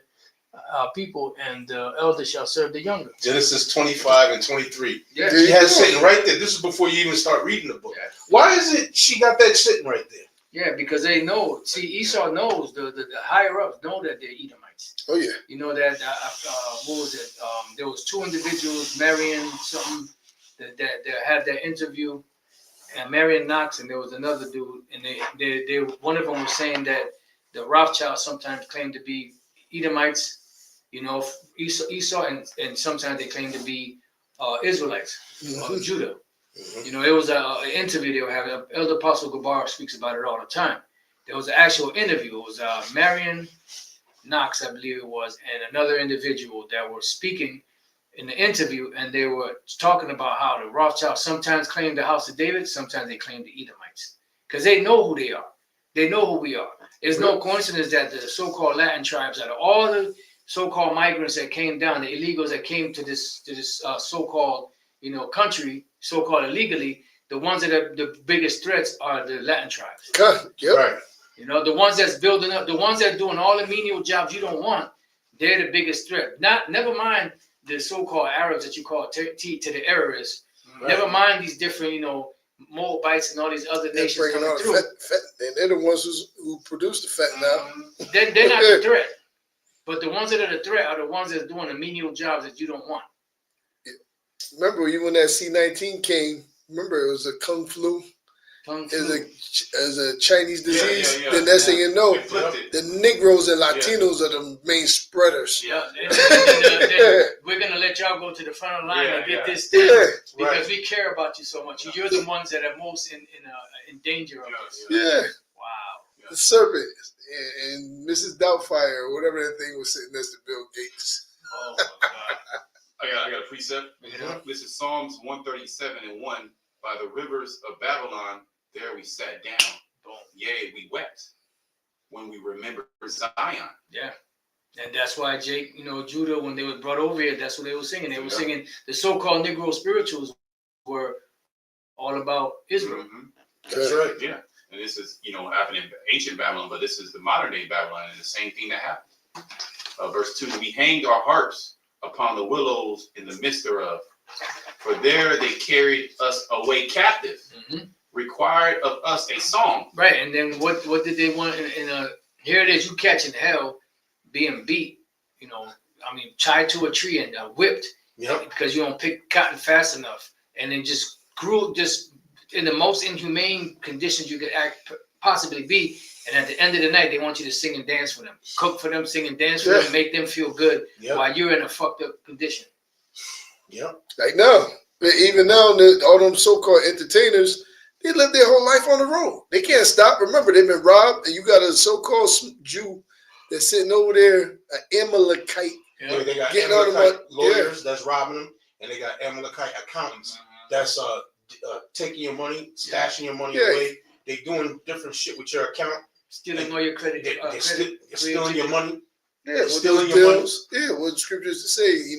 Speaker 3: people, and the elder shall serve the younger.
Speaker 1: Genesis 25 and 23.
Speaker 3: Yeah.
Speaker 1: She has it sitting right there. This is before you even start reading the book.
Speaker 3: Yeah.
Speaker 1: Why is it she got that sitting right there?
Speaker 3: Yeah, because they know. See, Esau knows, the higher ups know that they're Edomites.
Speaker 2: Oh yeah.
Speaker 3: You know that, what was it? There was 2 individuals, Marion something, that had that interview, and Marion Knox, and there was another dude, and they one of them was saying that the Rothschilds sometimes claim to be Edomites, you know, Esau, and sometimes they claim to be Israelites, Judah.
Speaker 1: Mm-hmm.
Speaker 3: You know, it was an interview they were having. Elder Apostle Gabar speaks about it all the time. There was an actual interview. It was Marion Knox, I believe it was, and another individual that were speaking in the interview, and they were talking about how the Rothschilds sometimes claim the house of David, sometimes they claim the Edomites, because they know who they are. They know who we are. It's no coincidence that the so-called Latin tribes, out of all the so-called migrants that came down, the illegals that came to this so-called, you know, country, so-called illegally, the ones that are the biggest threats are the Latin tribes.
Speaker 2: Yep.
Speaker 1: Right.
Speaker 3: You know, the ones that's building up, the ones that are doing all the menial jobs you don't want, they're the biggest threat. Never mind the so-called Arabs that you call to the terrorists. Right. Never mind these different, you know, Moabites and all these other nations coming through.
Speaker 2: And they're the ones who produce the fat now.
Speaker 3: They're not the threat. But the ones that are the threat are the ones that are doing the menial jobs that you don't want.
Speaker 2: Remember when that C-19 came, remember it was a Kung flu? As a Chinese disease, then next thing you know, the Negroes and Latinos are the main spreaders.
Speaker 3: Yeah, and we're gonna let y'all go to the front of the line and get this thing because we care about you so much. You're the ones that are most in danger of this.
Speaker 2: Yeah.
Speaker 3: Wow.
Speaker 2: The serpent and Mrs. Doubtfire or whatever that thing was sitting next to Bill Gates.
Speaker 3: Oh my God.
Speaker 4: I got a precept.
Speaker 3: Yeah.
Speaker 4: This is Psalms 137:1. By the rivers of Babylon, there we sat down. Yea, we wept when we remember Zion.
Speaker 3: Yeah. And that's why Jake, you know, Judah, when they were brought over here, that's what they were singing. They were singing, the so-called Negro spirituals were all about Israel.
Speaker 4: Mm-hmm.
Speaker 1: That's right.
Speaker 4: Yeah. And this is, you know, happening in ancient Babylon, but this is the modern day Babylon, and the same thing that happened. Verse 2, we hanged our harps upon the willows in the midst thereof. For there they carried us away captive, required of us a song.
Speaker 3: Right, and then what did they want here it is, you catching hell, being beat, you know, I mean, tied to a tree and whipped because you don't pick cotton fast enough, and then just grew just in the most inhumane conditions you could possibly be. And at the end of the night, they want you to sing and dance for them, cook for them, sing and dance for them, make them feel good
Speaker 1: Yep.
Speaker 3: while you're in a fucked up condition.
Speaker 1: Yep.
Speaker 2: Like now, even now, all them so-called entertainers, they live their whole life on the road. They can't stop. Remember, they've been robbed, and you got a so-called Jew that's sitting over there, an Amalekite.
Speaker 1: Yeah, they got
Speaker 2: Getting all the
Speaker 1: Amalekite
Speaker 2: money.
Speaker 1: lawyers that's robbing them, and they got Amalekite accountants that's taking your money, stashing your money away. They doing different shit with your account.
Speaker 3: Stealing all your credit.
Speaker 1: They stealing your money.
Speaker 2: Yeah, with
Speaker 1: Stealing
Speaker 2: those
Speaker 1: your
Speaker 2: bills. Yeah, what the scriptures to say,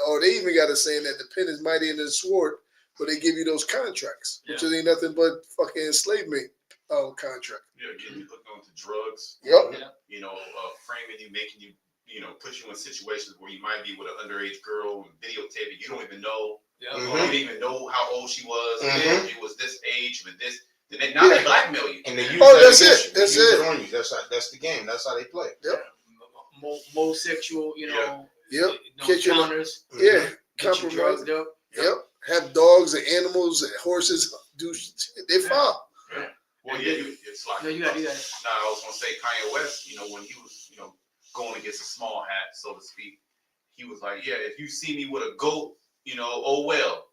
Speaker 2: or they even got a saying that the pen is mighty in the sword, but they give you those contracts, which ain't nothing but fucking enslavement contract.
Speaker 4: Yeah, getting you hooked onto drugs.
Speaker 2: Yep.
Speaker 3: Yeah.
Speaker 4: Framing you, making you, put you in situations where you might be with an underage girl and videotape it. You don't even know.
Speaker 3: Yeah.
Speaker 1: Mhm.
Speaker 4: You didn't even know how old she was.
Speaker 1: Mhm.
Speaker 4: She was this age with this. Now they blackmail you.
Speaker 1: And they use
Speaker 2: That's
Speaker 1: against
Speaker 2: it.
Speaker 1: you. They
Speaker 2: That's
Speaker 1: use
Speaker 2: it.
Speaker 1: on you. That's the game. That's how they play.
Speaker 3: More sexual,
Speaker 2: Yep.
Speaker 3: encounters.
Speaker 2: Yeah.
Speaker 3: Get you
Speaker 2: Compromise.
Speaker 3: drugged up.
Speaker 2: Yep. Have dogs and animals and horses do shit. They fall.
Speaker 4: Well, yeah, it's like.
Speaker 3: No, you got it.
Speaker 4: Now, I was gonna say Kanye West. When he was, going against a small hat, so to speak, he was like, yeah, if you see me with a goat, oh well.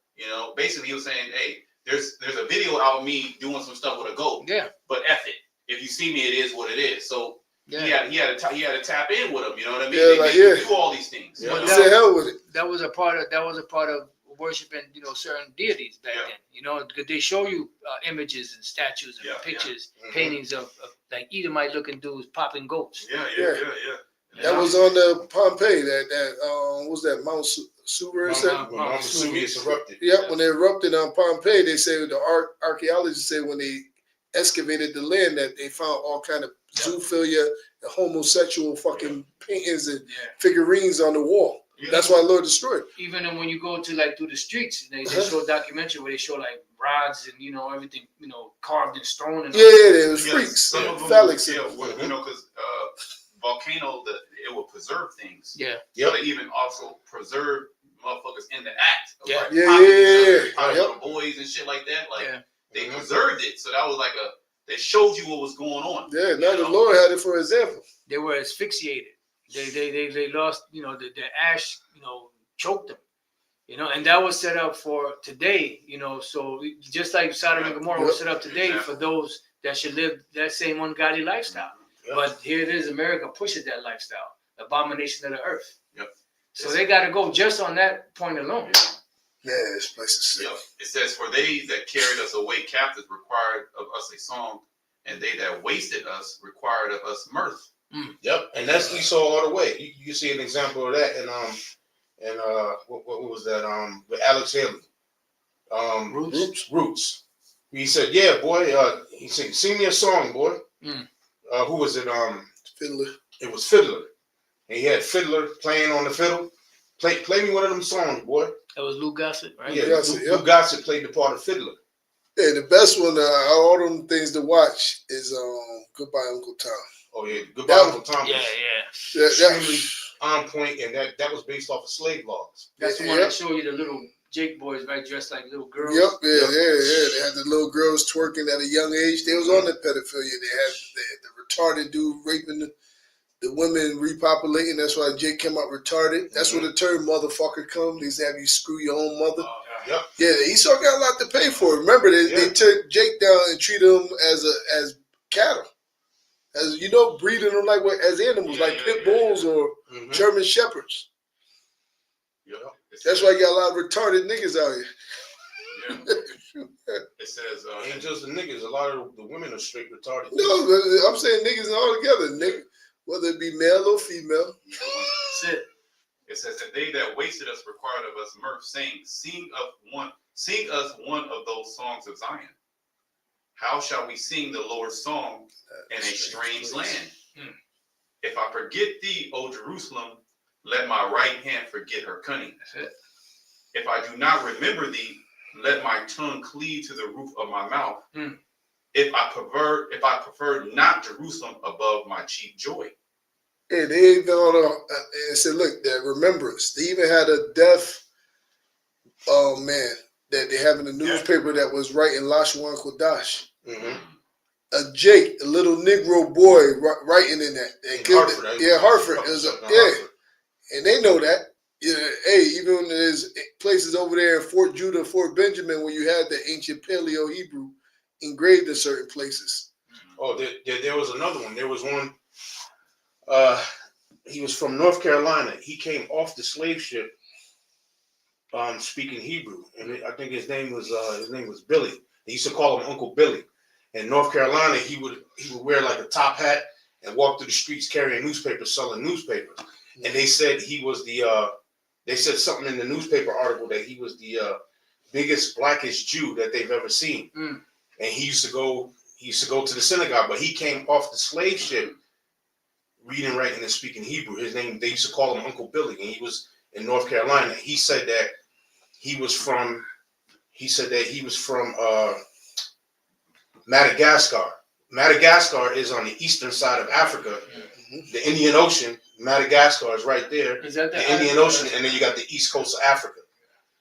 Speaker 4: Basically he was saying, hey, there's a video out of me doing some stuff with a goat.
Speaker 3: Yeah.
Speaker 4: But F it. If you see me, it is what it is. So
Speaker 3: Yeah.
Speaker 4: he had to tap in with him. You know what I mean?
Speaker 2: Yeah,
Speaker 4: They
Speaker 2: like,
Speaker 4: make you
Speaker 2: yeah.
Speaker 4: do all these things.
Speaker 1: Yeah.
Speaker 2: He said hell with it.
Speaker 3: That was a part of worshiping, certain deities back then. Because they show you images and statues and pictures, paintings of like Edomite looking dudes popping goats.
Speaker 4: Yeah.
Speaker 2: That was on the Pompeii. That what was that Mount Suver?
Speaker 1: When Mount Vesuvius erupted.
Speaker 2: Yep, when they erupted on Pompeii, they say the archaeologists say when they excavated the land that they found all kind of zoophilia and homosexual fucking paintings and figurines on the wall.
Speaker 4: Yeah.
Speaker 2: That's why Lord destroyed it.
Speaker 3: Even when you go to like through the streets, they show a documentary where they show like rods and everything carved in stone and
Speaker 2: Yeah, there was freaks,
Speaker 4: Some of them,
Speaker 2: phallic.
Speaker 4: because volcano, it will preserve things.
Speaker 3: Yeah.
Speaker 4: So they even also preserve motherfuckers in the act. Of
Speaker 3: Yeah.
Speaker 4: like
Speaker 2: Yeah,
Speaker 4: popping
Speaker 2: yeah,
Speaker 4: each other,
Speaker 2: yeah.
Speaker 4: popping
Speaker 2: Yep.
Speaker 4: little boys and shit like that. Like they
Speaker 1: Mhm.
Speaker 4: preserved it, so that was like they showed you what was going on.
Speaker 2: Yeah, now the Lord had it for example.
Speaker 3: they were asphyxiated. They lost, the ash, choked them, and that was set up for today, so just like Sodom and Gomorrah was set up today for those that should live that same ungodly lifestyle.
Speaker 1: Yep.
Speaker 3: But here it is, America pushes that lifestyle, abomination of the earth.
Speaker 4: Yep.
Speaker 3: So they got to go just on that point alone.
Speaker 2: Yeah, this place is sick.
Speaker 4: Yep. It says, "For they that carried us away captives required of us a song, and they that wasted us required of us mirth."
Speaker 1: Yep, and that's Esau all the way. You see an example of that, and what was that? With Alex Haley, Roots. He said, "Yeah, boy." He said, "Sing me a song, boy." Who was it?
Speaker 2: Fiddler.
Speaker 1: It was Fiddler, and he had Fiddler playing on the fiddle. Play me one of them songs, boy.
Speaker 3: That was Lou Gossett, right?
Speaker 1: Yeah,
Speaker 2: Gossett,
Speaker 1: Lou Gossett played the part of Fiddler.
Speaker 2: Yeah, the best one, all them things to watch is Goodbye Uncle Tom.
Speaker 1: Oh yeah, Goodbye
Speaker 2: That-
Speaker 1: Uncle Tom.
Speaker 3: Yeah.
Speaker 1: was extremely on point, and that was based off of slave laws.
Speaker 3: That's the one that show you the little Jake boys, right, dressed like little girls.
Speaker 2: Yep, yeah. They had the little girls twerking at a young age. They was on the pedophilia. They had the retarded dude raping the women, repopulating. That's why Jake came out retarded. That's where the term motherfucker comes. They used to have you screw your own mother.
Speaker 1: Yep.
Speaker 2: Yeah, Esau got a lot to pay for. Remember, they took Jake down and treated him as cattle. As breeding them like as animals, like pit bulls or German shepherds.
Speaker 4: Yep.
Speaker 2: That's why you got a lot of retarded niggas out here.
Speaker 4: Yeah. It says,
Speaker 1: Ain't just the niggas. A lot of the women are straight retarded.
Speaker 2: No, but I'm saying niggas all together, nigga. Whether it be male or female.
Speaker 3: That's it.
Speaker 4: It says, "And they that wasted us required of us mirth, saying, Sing us one of those songs of Zion. How shall we sing the Lord's song in a strange land? If I forget thee, O Jerusalem, let my right hand forget her cunning.
Speaker 3: That's it.
Speaker 4: If I do not remember thee, let my tongue cleave to the roof of my mouth. If I prefer not Jerusalem above my chief joy."
Speaker 2: Yeah, they even on and said, look, that remembrance. They even had a death, that they have in the newspaper that was right in Lashwan Kodash. Jake, a little Negro boy, writing in that. And
Speaker 1: In
Speaker 2: killed
Speaker 1: Hartford,
Speaker 2: it. Yeah, Hartford.
Speaker 1: Couple
Speaker 2: It was
Speaker 1: stuff in
Speaker 2: yeah,
Speaker 1: Hartford.
Speaker 2: and they know that. Yeah, hey, even when there's places over there in Fort Judah, Fort Benjamin, where you had the ancient Paleo Hebrew engraved in certain places.
Speaker 1: Oh, there was another one. There was one. He was from North Carolina. He came off the slave ship, speaking Hebrew, and I think his name was Billy. They used to call him Uncle Billy. In North Carolina, he would wear like a top hat and walk through the streets carrying newspapers, selling newspapers. And they said he was they said something in the newspaper article that he was the biggest blackish Jew that they've ever seen.
Speaker 3: Mm.
Speaker 1: And he used to go to the synagogue, but he came off the slave ship reading, writing, and speaking Hebrew. His name, they used to call him Uncle Billy, and he was in North Carolina. He said that he was from Madagascar. Madagascar is on the eastern side of Africa. The Indian Ocean, Madagascar is right there.
Speaker 3: Is that
Speaker 1: The Indian Ocean, and then you got the east coast of Africa.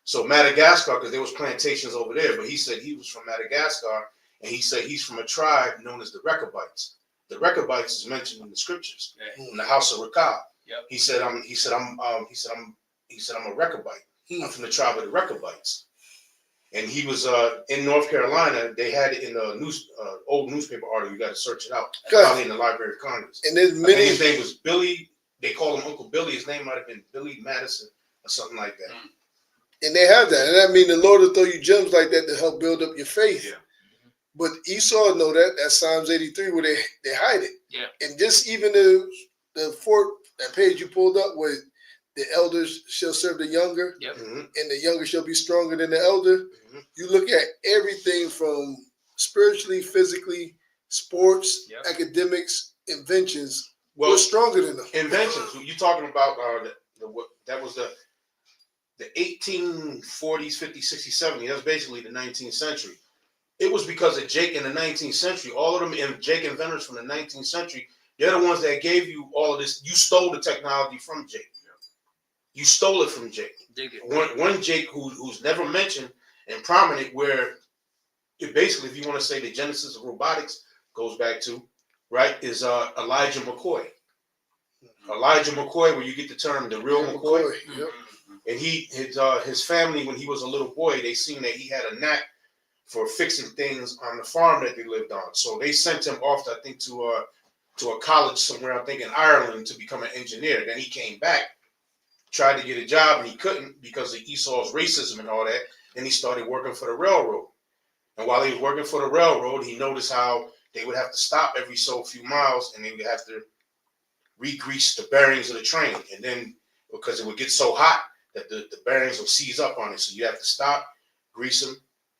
Speaker 1: So Madagascar, because there was plantations over there, but he said he was from Madagascar, and he said he's from a tribe known as the Rechabites. The Rechabites is mentioned in the scriptures, in the house of Rechab.
Speaker 3: Yep.
Speaker 1: He said I'm a Rechabite. I'm from the tribe of the Rechabites. And he was in North Carolina. They had it in a old newspaper article. You got to search it out. Probably in the Library of Congress.
Speaker 2: And there's
Speaker 1: I think
Speaker 2: many.
Speaker 1: his name was Billy. They call him Uncle Billy. His name might have been Billy Madison or something like that.
Speaker 2: And they have that. And I mean, the Lord will throw you gems like that to help build up your faith.
Speaker 4: Yeah.
Speaker 2: But Esau know that. That's Psalms 83 where they hide it.
Speaker 3: Yeah.
Speaker 2: And just even the fourth, that page you pulled up where the elders shall serve the younger,
Speaker 3: Yep.
Speaker 1: Mm-hmm.
Speaker 2: and the younger shall be stronger than the elder.
Speaker 1: Mm-hmm.
Speaker 2: You look at everything from spiritually, physically, sports,
Speaker 1: Yep.
Speaker 2: academics, inventions.
Speaker 1: Well,
Speaker 2: We're stronger than them.
Speaker 1: inventions. You talking about that was the 1840s, 50s, 60s, 70s. That's basically the 19th century. It was because of Jake in the 19th century. All of them Jake inventors from the 19th century, they're the ones that gave you all of this. You stole the technology from Jake. You stole it from Jake. One Jake who's never mentioned and prominent, where it basically, if you want to say the genesis of robotics goes back to, right, is Elijah McCoy. Elijah McCoy, where you get the term the real McCoy.
Speaker 2: Yep.
Speaker 1: And his family, when he was a little boy, they seen that he had a knack for fixing things on the farm that they lived on. So they sent him off, I think, to a college somewhere, I think in Ireland, to become an engineer. Then he came back, tried to get a job, and he couldn't because of Esau's racism and all that. Then he started working for the railroad. And while he was working for the railroad, he noticed how they would have to stop every so few miles, and they would have to re-grease the bearings of the train. And then, because it would get so hot that the bearings would seize up on it, so you have to stop, grease them.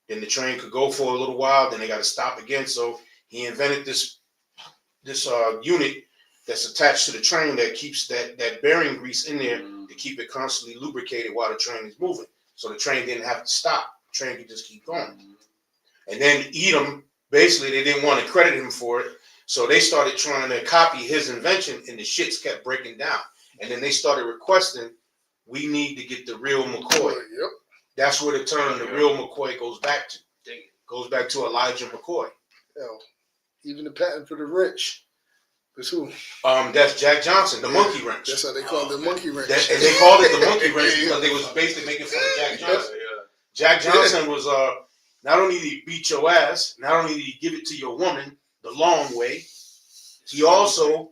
Speaker 1: Then the train could go for a little while. Then they got to stop again. So he invented this unit that's attached to the train that keeps that bearing grease in there to keep it constantly lubricated while the train is moving. So the train didn't have to stop. The train could just keep going. And then Edom, basically, they didn't want to credit him for it. So they started trying to copy his invention, and the shits kept breaking down. And then they started requesting, we need to get the real McCoy.
Speaker 2: Yep.
Speaker 1: That's where the term the real McCoy goes back to. Goes back to Elijah McCoy.
Speaker 2: Hell, even the patent for the wrench. That's who?
Speaker 1: That's Jack Johnson, the monkey wrench.
Speaker 2: That's how they call it, the monkey wrench.
Speaker 1: And they called it the monkey wrench because they was basically making fun of Jack Johnson. Jack Johnson was not only did he beat your ass, not only did he give it to your woman the long way, he also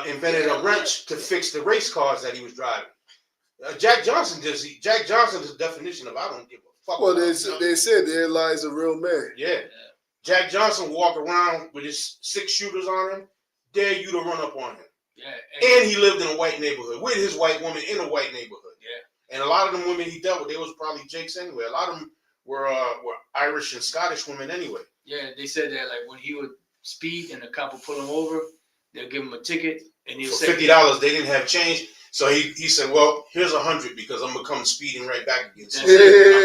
Speaker 1: invented a wrench to fix the race cars that he was driving. Jack Johnson's the definition of I don't give a fuck.
Speaker 2: Well, they said there lies a real man.
Speaker 1: Yeah. Jack Johnson walk around with his 6 shooters on him, dare you to run up on him.
Speaker 3: Yeah.
Speaker 1: And he lived in a white neighborhood with his white woman in a white neighborhood.
Speaker 3: Yeah.
Speaker 1: And a lot of them women he dealt with, they was probably Jake's anyway. A lot of them were Irish and Scottish women anyway.
Speaker 3: Yeah, they said that like when he would speed and the cop would pull him over, they'll give him a ticket and he'll
Speaker 1: For
Speaker 3: say
Speaker 1: $50, they didn't have change. So he said, well, here's 100 because I'm going to come speeding right back again. So I'm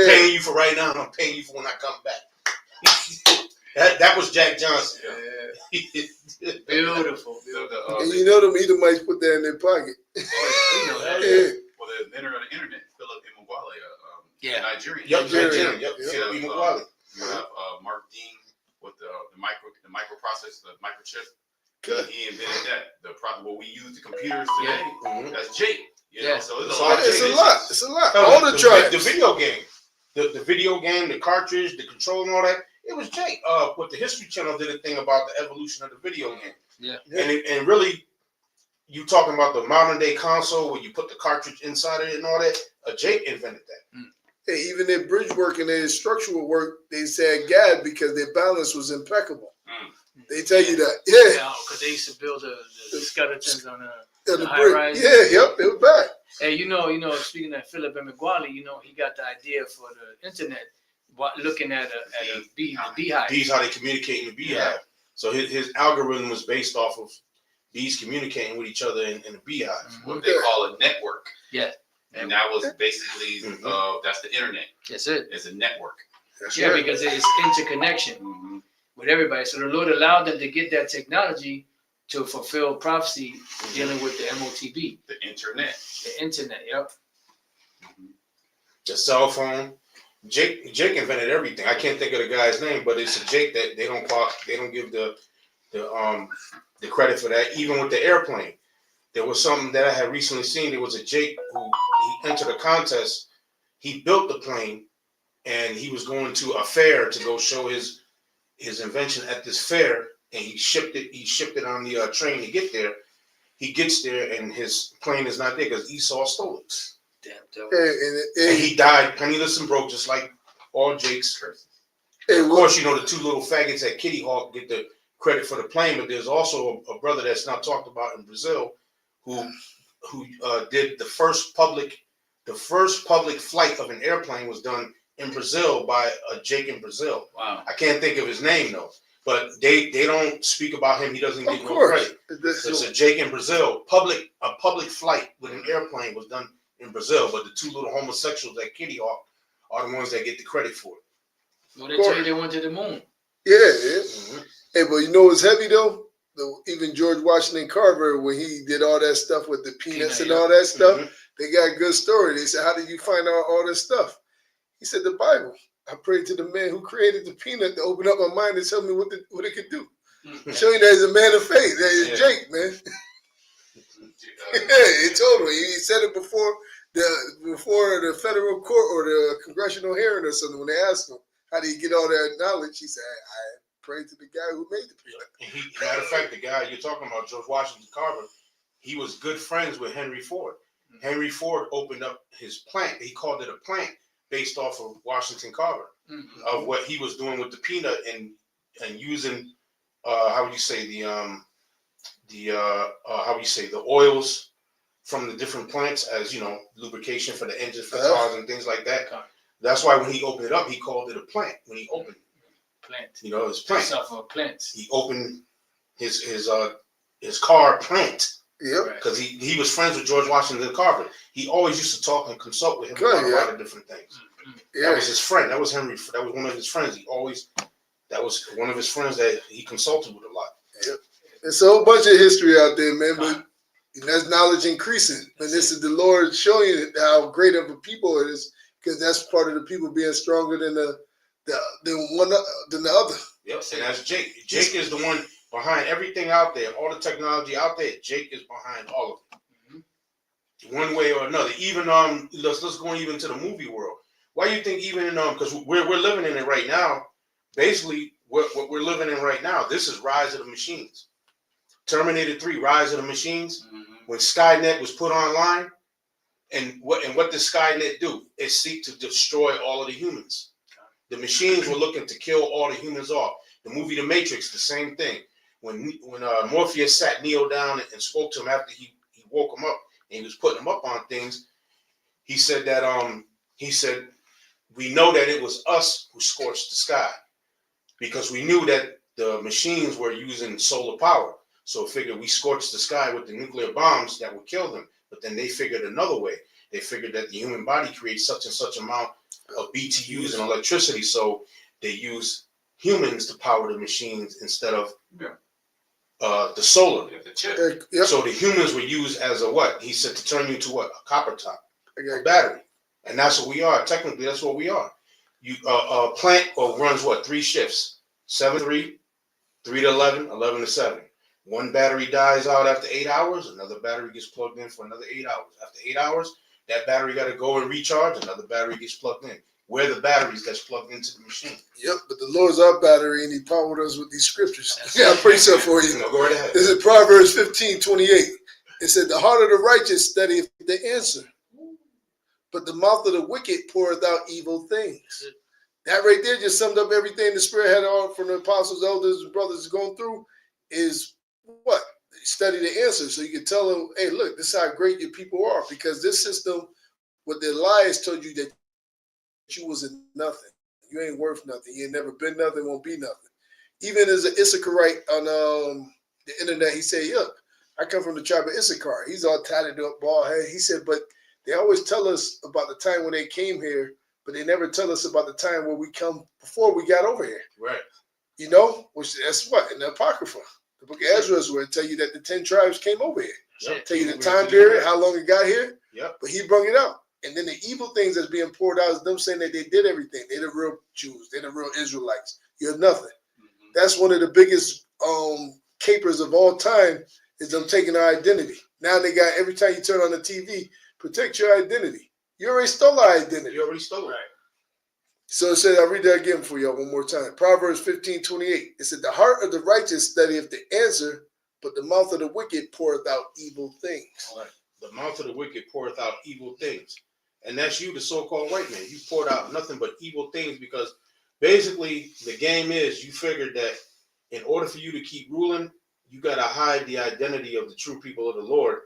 Speaker 1: paying you for right now and I'm paying you for when I come back. that was Jack Johnson.
Speaker 3: Yeah. Beautiful.
Speaker 2: And you know them Edomites put that in their pocket.
Speaker 4: Well, the inventor of the internet, Philip Emeagwali, Nigerian.
Speaker 1: Yep, Nigerian.
Speaker 4: You have Mark Dean with the microprocessor. processor, the microchip.
Speaker 2: Good.
Speaker 4: He invented that. What we use the computers today.
Speaker 1: Mhm.
Speaker 4: That's Jake. You know,
Speaker 3: Yeah.
Speaker 4: so
Speaker 1: It's
Speaker 4: there's a
Speaker 1: all
Speaker 4: lot of
Speaker 2: It's a
Speaker 4: Jake
Speaker 2: lot.
Speaker 4: issues.
Speaker 2: It's a lot.
Speaker 1: Hell,
Speaker 2: All the tribes.
Speaker 1: the video game, the video game, the cartridge, the control, and all that. It was Jake. What the History Channel did a thing about the evolution of the video game.
Speaker 3: Yeah.
Speaker 1: And really, you talking about the modern day console where you put the cartridge inside of it and all that. Jake invented that.
Speaker 2: Hey, even their bridge work and their structural work, they said God because their balance was impeccable. They tell you that. Yeah.
Speaker 3: Yeah, because they used to build the skeletons on
Speaker 2: The
Speaker 3: high
Speaker 2: brick.
Speaker 3: rise.
Speaker 2: Yeah, yep, they were back.
Speaker 3: Hey, you know, speaking of Philip Emeagwali, he got the idea for the internet, looking at the beehive.
Speaker 1: Bees, how they communicate in the beehive.
Speaker 3: Yeah.
Speaker 1: So his algorithm was based off of bees communicating with each other in the beehive.
Speaker 4: What they call a network.
Speaker 3: Yeah.
Speaker 4: And that was basically
Speaker 1: Mhm.
Speaker 4: that's the internet.
Speaker 3: That's it.
Speaker 4: It's a network.
Speaker 2: That's
Speaker 3: Yeah,
Speaker 2: right.
Speaker 3: because it's interconnection with everybody. So the Lord allowed them to get that technology to fulfill prophecy dealing with the MOTB,
Speaker 4: The internet.
Speaker 3: the internet. Yep.
Speaker 1: The cell phone. Jake invented everything. I can't think of the guy's name, but it's a Jake that they don't give the credit for that. Even with the airplane, there was something that I had recently seen. There was a Jake who he entered a contest. He built the plane, and he was going to a fair to go show his invention at this fair, and he shipped it on the train to get there. He gets there, and his plane is not there because Esau stole it.
Speaker 3: Damn.
Speaker 1: And he died penniless and broke, just like all Jake's.
Speaker 2: Hey,
Speaker 1: Of course, the two little faggots at Kitty Hawk get the credit for the plane, but there's also a brother that's not talked about in Brazil who did the first public flight of an airplane was done in Brazil by a Jake in Brazil.
Speaker 3: Wow.
Speaker 1: I can't think of his name though, but they don't speak about him. He doesn't get
Speaker 2: of
Speaker 1: no
Speaker 2: course.
Speaker 1: credit. It's a Jake in Brazil. A public flight with an airplane was done in Brazil, but the two little homosexuals at Kitty Hawk are the ones that get the credit for it.
Speaker 3: Well, they tell you they went to the moon.
Speaker 2: Yeah.
Speaker 1: Mhm.
Speaker 2: Hey, but you know what's heavy though? Even George Washington Carver, when he did all that stuff with the peanuts and all that stuff,
Speaker 1: Mhm.
Speaker 2: they got a good story. They said, "How did you find out all this stuff?" He said, "The Bible. I prayed to the man who created the peanut to open up my mind and tell me what it could do." Show you that he's a man of faith. That is
Speaker 1: Yeah.
Speaker 2: Jake, man. Yeah, he told me. He said it before the federal court or the congressional hearing or something. When they asked him, "How did he get all that knowledge?" He said, "I prayed to the guy who made the peanut."
Speaker 1: And matter of fact, the guy you're talking about, George Washington Carver, he was good friends with Henry Ford. Henry Ford opened up his plant. He called it a plant based off of Washington Carver, of what he was doing with the peanut and using how would you say the oils from the different plants as lubrication for the engines for cars and things like that. That's why when he opened it up, he called it a plant. When he opened
Speaker 3: Plant.
Speaker 1: his plant,
Speaker 3: Stuff for plants.
Speaker 1: he opened his car plant.
Speaker 2: Yep.
Speaker 1: Because he was friends with George Washington Carver. He always used to talk and consult with him about a lot of different things. That
Speaker 2: Yeah.
Speaker 1: was his friend. That was Henry. That was one of his friends. That was one of his friends that he consulted with a lot.
Speaker 2: There's a whole bunch of history out there, man. But that's knowledge increasing. And this is the Lord showing you how great of a people it is, because that's part of the people being stronger than the other.
Speaker 1: Yep. And that's Jake. Jake is the one behind everything out there. All the technology out there. Jake is behind all of it. One way or another. Even let's go even to the movie world. Why do you think even because we're living in it right now. Basically, what we're living in right now. This is Rise of the Machines. Terminator 3, Rise of the Machines. When Skynet was put online, and what did Skynet do? It seek to destroy all of the humans. The machines were looking to kill all the humans off. The movie The Matrix, the same thing. When Morpheus sat Neo down and spoke to him after he woke him up and he was putting him up on things, he said that we know that it was us who scorched the sky because we knew that the machines were using solar power. So figured we scorched the sky with the nuclear bombs that would kill them. But then they figured another way. They figured that the human body creates such and such amount of BTUs and electricity. So they use humans to power the machines instead of the solar.
Speaker 4: The chip.
Speaker 2: Yep.
Speaker 1: So the humans were used as a what? He said to turn you into what? A copper top, a
Speaker 2: Okay.
Speaker 1: battery. And that's what we are. Technically, that's what we are. You plant runs what? 3 shifts. 7-3, 3 to 11, 11 to 7. One battery dies out after 8 hours, another battery gets plugged in for another 8 hours. After 8 hours, that battery got to go and recharge, another battery gets plugged in. Where the batteries that's plugged into the machine.
Speaker 2: Yep, but the Lord's our battery, and He powered us with these scriptures. Yeah, I praise Him for you.
Speaker 1: No, go right ahead.
Speaker 2: This is Proverbs 15:28. It said, "The heart of the righteous studieth the answer, but the mouth of the wicked poureth out evil things." That right there just summed up everything the Spirit had on from the apostles, elders, and brothers going through. Is what? Study the answer, so you can tell them, "Hey, look, this is how great your people are." Because this system, what their lies told you that you wasn't nothing. You ain't worth nothing. You ain't never been nothing, won't be nothing. Even as an Issacharite on the internet, he said, "Look, I come from the tribe of Issachar." He's all tatted up, bald head. He said, "But they always tell us about the time when they came here, but they never tell us about the time where we come before we got over here."
Speaker 1: Right.
Speaker 2: You know, which that's what in the Apocrypha, the book of Ezra, is where it tell you that the 10 tribes came over here.
Speaker 1: Yep.
Speaker 2: Tell you the time period, how long it got here.
Speaker 1: Yep.
Speaker 2: But he brung it out. And then the evil things that's being poured out is them saying that they did everything. They're the real Jews. They're the real Israelites. You're nothing.
Speaker 4: Mhm.
Speaker 2: That's one of the biggest capers of all time, is them taking our identity. Now they got, every time you turn on the TV, protect your identity. You already stole our identity.
Speaker 1: You already stole it.
Speaker 4: Right.
Speaker 2: So it said, I'll read that again for y'all one more time. Proverbs 15:28. It said, "The heart of the righteous studieth the answer, but the mouth of the wicked poureth out evil things."
Speaker 1: Right. The mouth of the wicked poureth out evil things. And that's you, the so-called white man. You poured out nothing but evil things, because basically the game is, you figured that in order for you to keep ruling, you got to hide the identity of the true people of the Lord.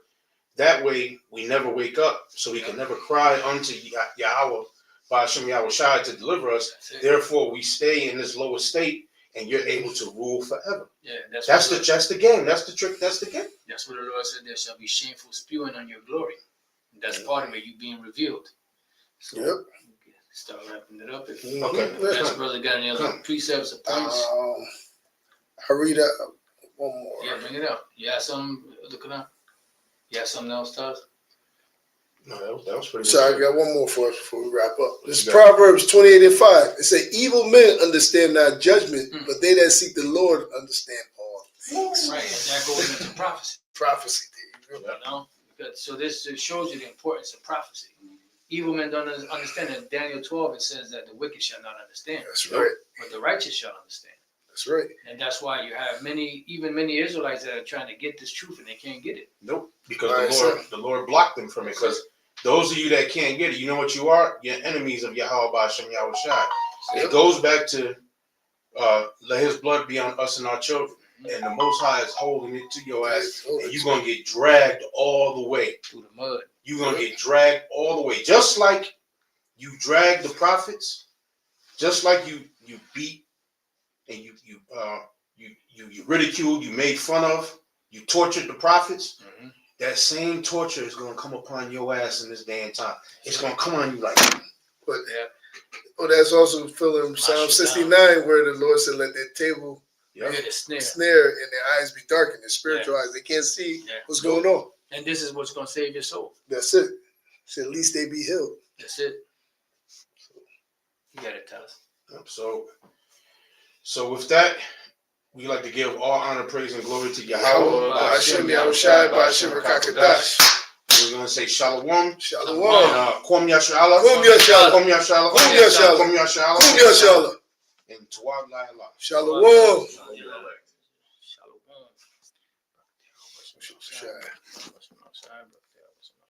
Speaker 1: That way we never wake up, so we can never cry unto Yahweh, Ba'ashem Yahweh Shai, to deliver us.
Speaker 3: That's it.
Speaker 1: Therefore we stay in this lower state, and you're able to rule forever.
Speaker 3: Yeah,
Speaker 1: That's the game. That's the trick. That's the game.
Speaker 3: That's what the Lord said. There shall be shameful spewing on your glory. That's part of it. You being revealed. So
Speaker 2: Yep.
Speaker 3: we can start wrapping it up. If
Speaker 1: Okay.
Speaker 3: Pastor Brother got any other precepts or points?
Speaker 2: I read one more.
Speaker 3: Yeah, bring it up. You have some looking up? You have something else, Taz?
Speaker 1: No, that was pretty
Speaker 2: So I
Speaker 1: good.
Speaker 2: got one more for us before we wrap up. This is
Speaker 1: you got?
Speaker 2: Proverbs 28:5. It says, "Evil men understand not judgment, but they that seek the Lord understand all things."
Speaker 3: Right, and that goes into prophecy.
Speaker 2: Prophecy. There you go.
Speaker 3: You know? Because, so this shows you the importance of prophecy. Evil men don't understand. In Daniel 12, it says that the wicked shall not understand,
Speaker 2: That's right.
Speaker 3: but the righteous shall understand.
Speaker 2: That's right.
Speaker 3: And that's why you have many Israelites that are trying to get this truth and they can't get it.
Speaker 1: Nope, because
Speaker 2: Right,
Speaker 1: the Lord blocked them from it. Because those of you that can't get it, you know what you are? You're enemies of Yahweh Ba'ashem Yahweh Shai.
Speaker 2: Yep.
Speaker 1: It goes back to let His blood be on us and our children, and the Most High is holding it to your ass, and you're gonna get dragged all the way.
Speaker 3: Through the mud.
Speaker 1: You're gonna get dragged all the way, just like you dragged the prophets, just like you beat and you ridiculed, you made fun of, you tortured the prophets.
Speaker 3: Mm-hmm.
Speaker 1: That same torture is gonna come upon your ass in this day and time. It's gonna come on you like,
Speaker 2: But
Speaker 3: Yeah.
Speaker 2: that's also filling Psalm 69, where the Lord said, "Let that table
Speaker 3: You hear the snare.
Speaker 2: snare and their eyes be darkened, their spiritual eyes. They can't see
Speaker 3: Yeah.
Speaker 2: what's going on."
Speaker 3: And this is what's going to save your soul.
Speaker 2: That's it. So at least they be healed.
Speaker 3: That's it. You got it, Taz.
Speaker 1: So with that, we like to give all honor, praise, and glory to
Speaker 2: Yahweh,
Speaker 1: Yahweh.
Speaker 2: Ba'ashem Yahushai, Ba'ashem Rakakadash.
Speaker 1: We're gonna say Shalom.
Speaker 2: Shalom.
Speaker 1: And Kum Yashala.
Speaker 2: Kum Yashala.
Speaker 1: Kum Yashala.
Speaker 2: Kum Yashala.
Speaker 1: Kum Yashala.
Speaker 2: Kum Yashala.
Speaker 1: And Tawab La'ala.
Speaker 2: Shalom.
Speaker 3: Shalom.
Speaker 2: Shalom.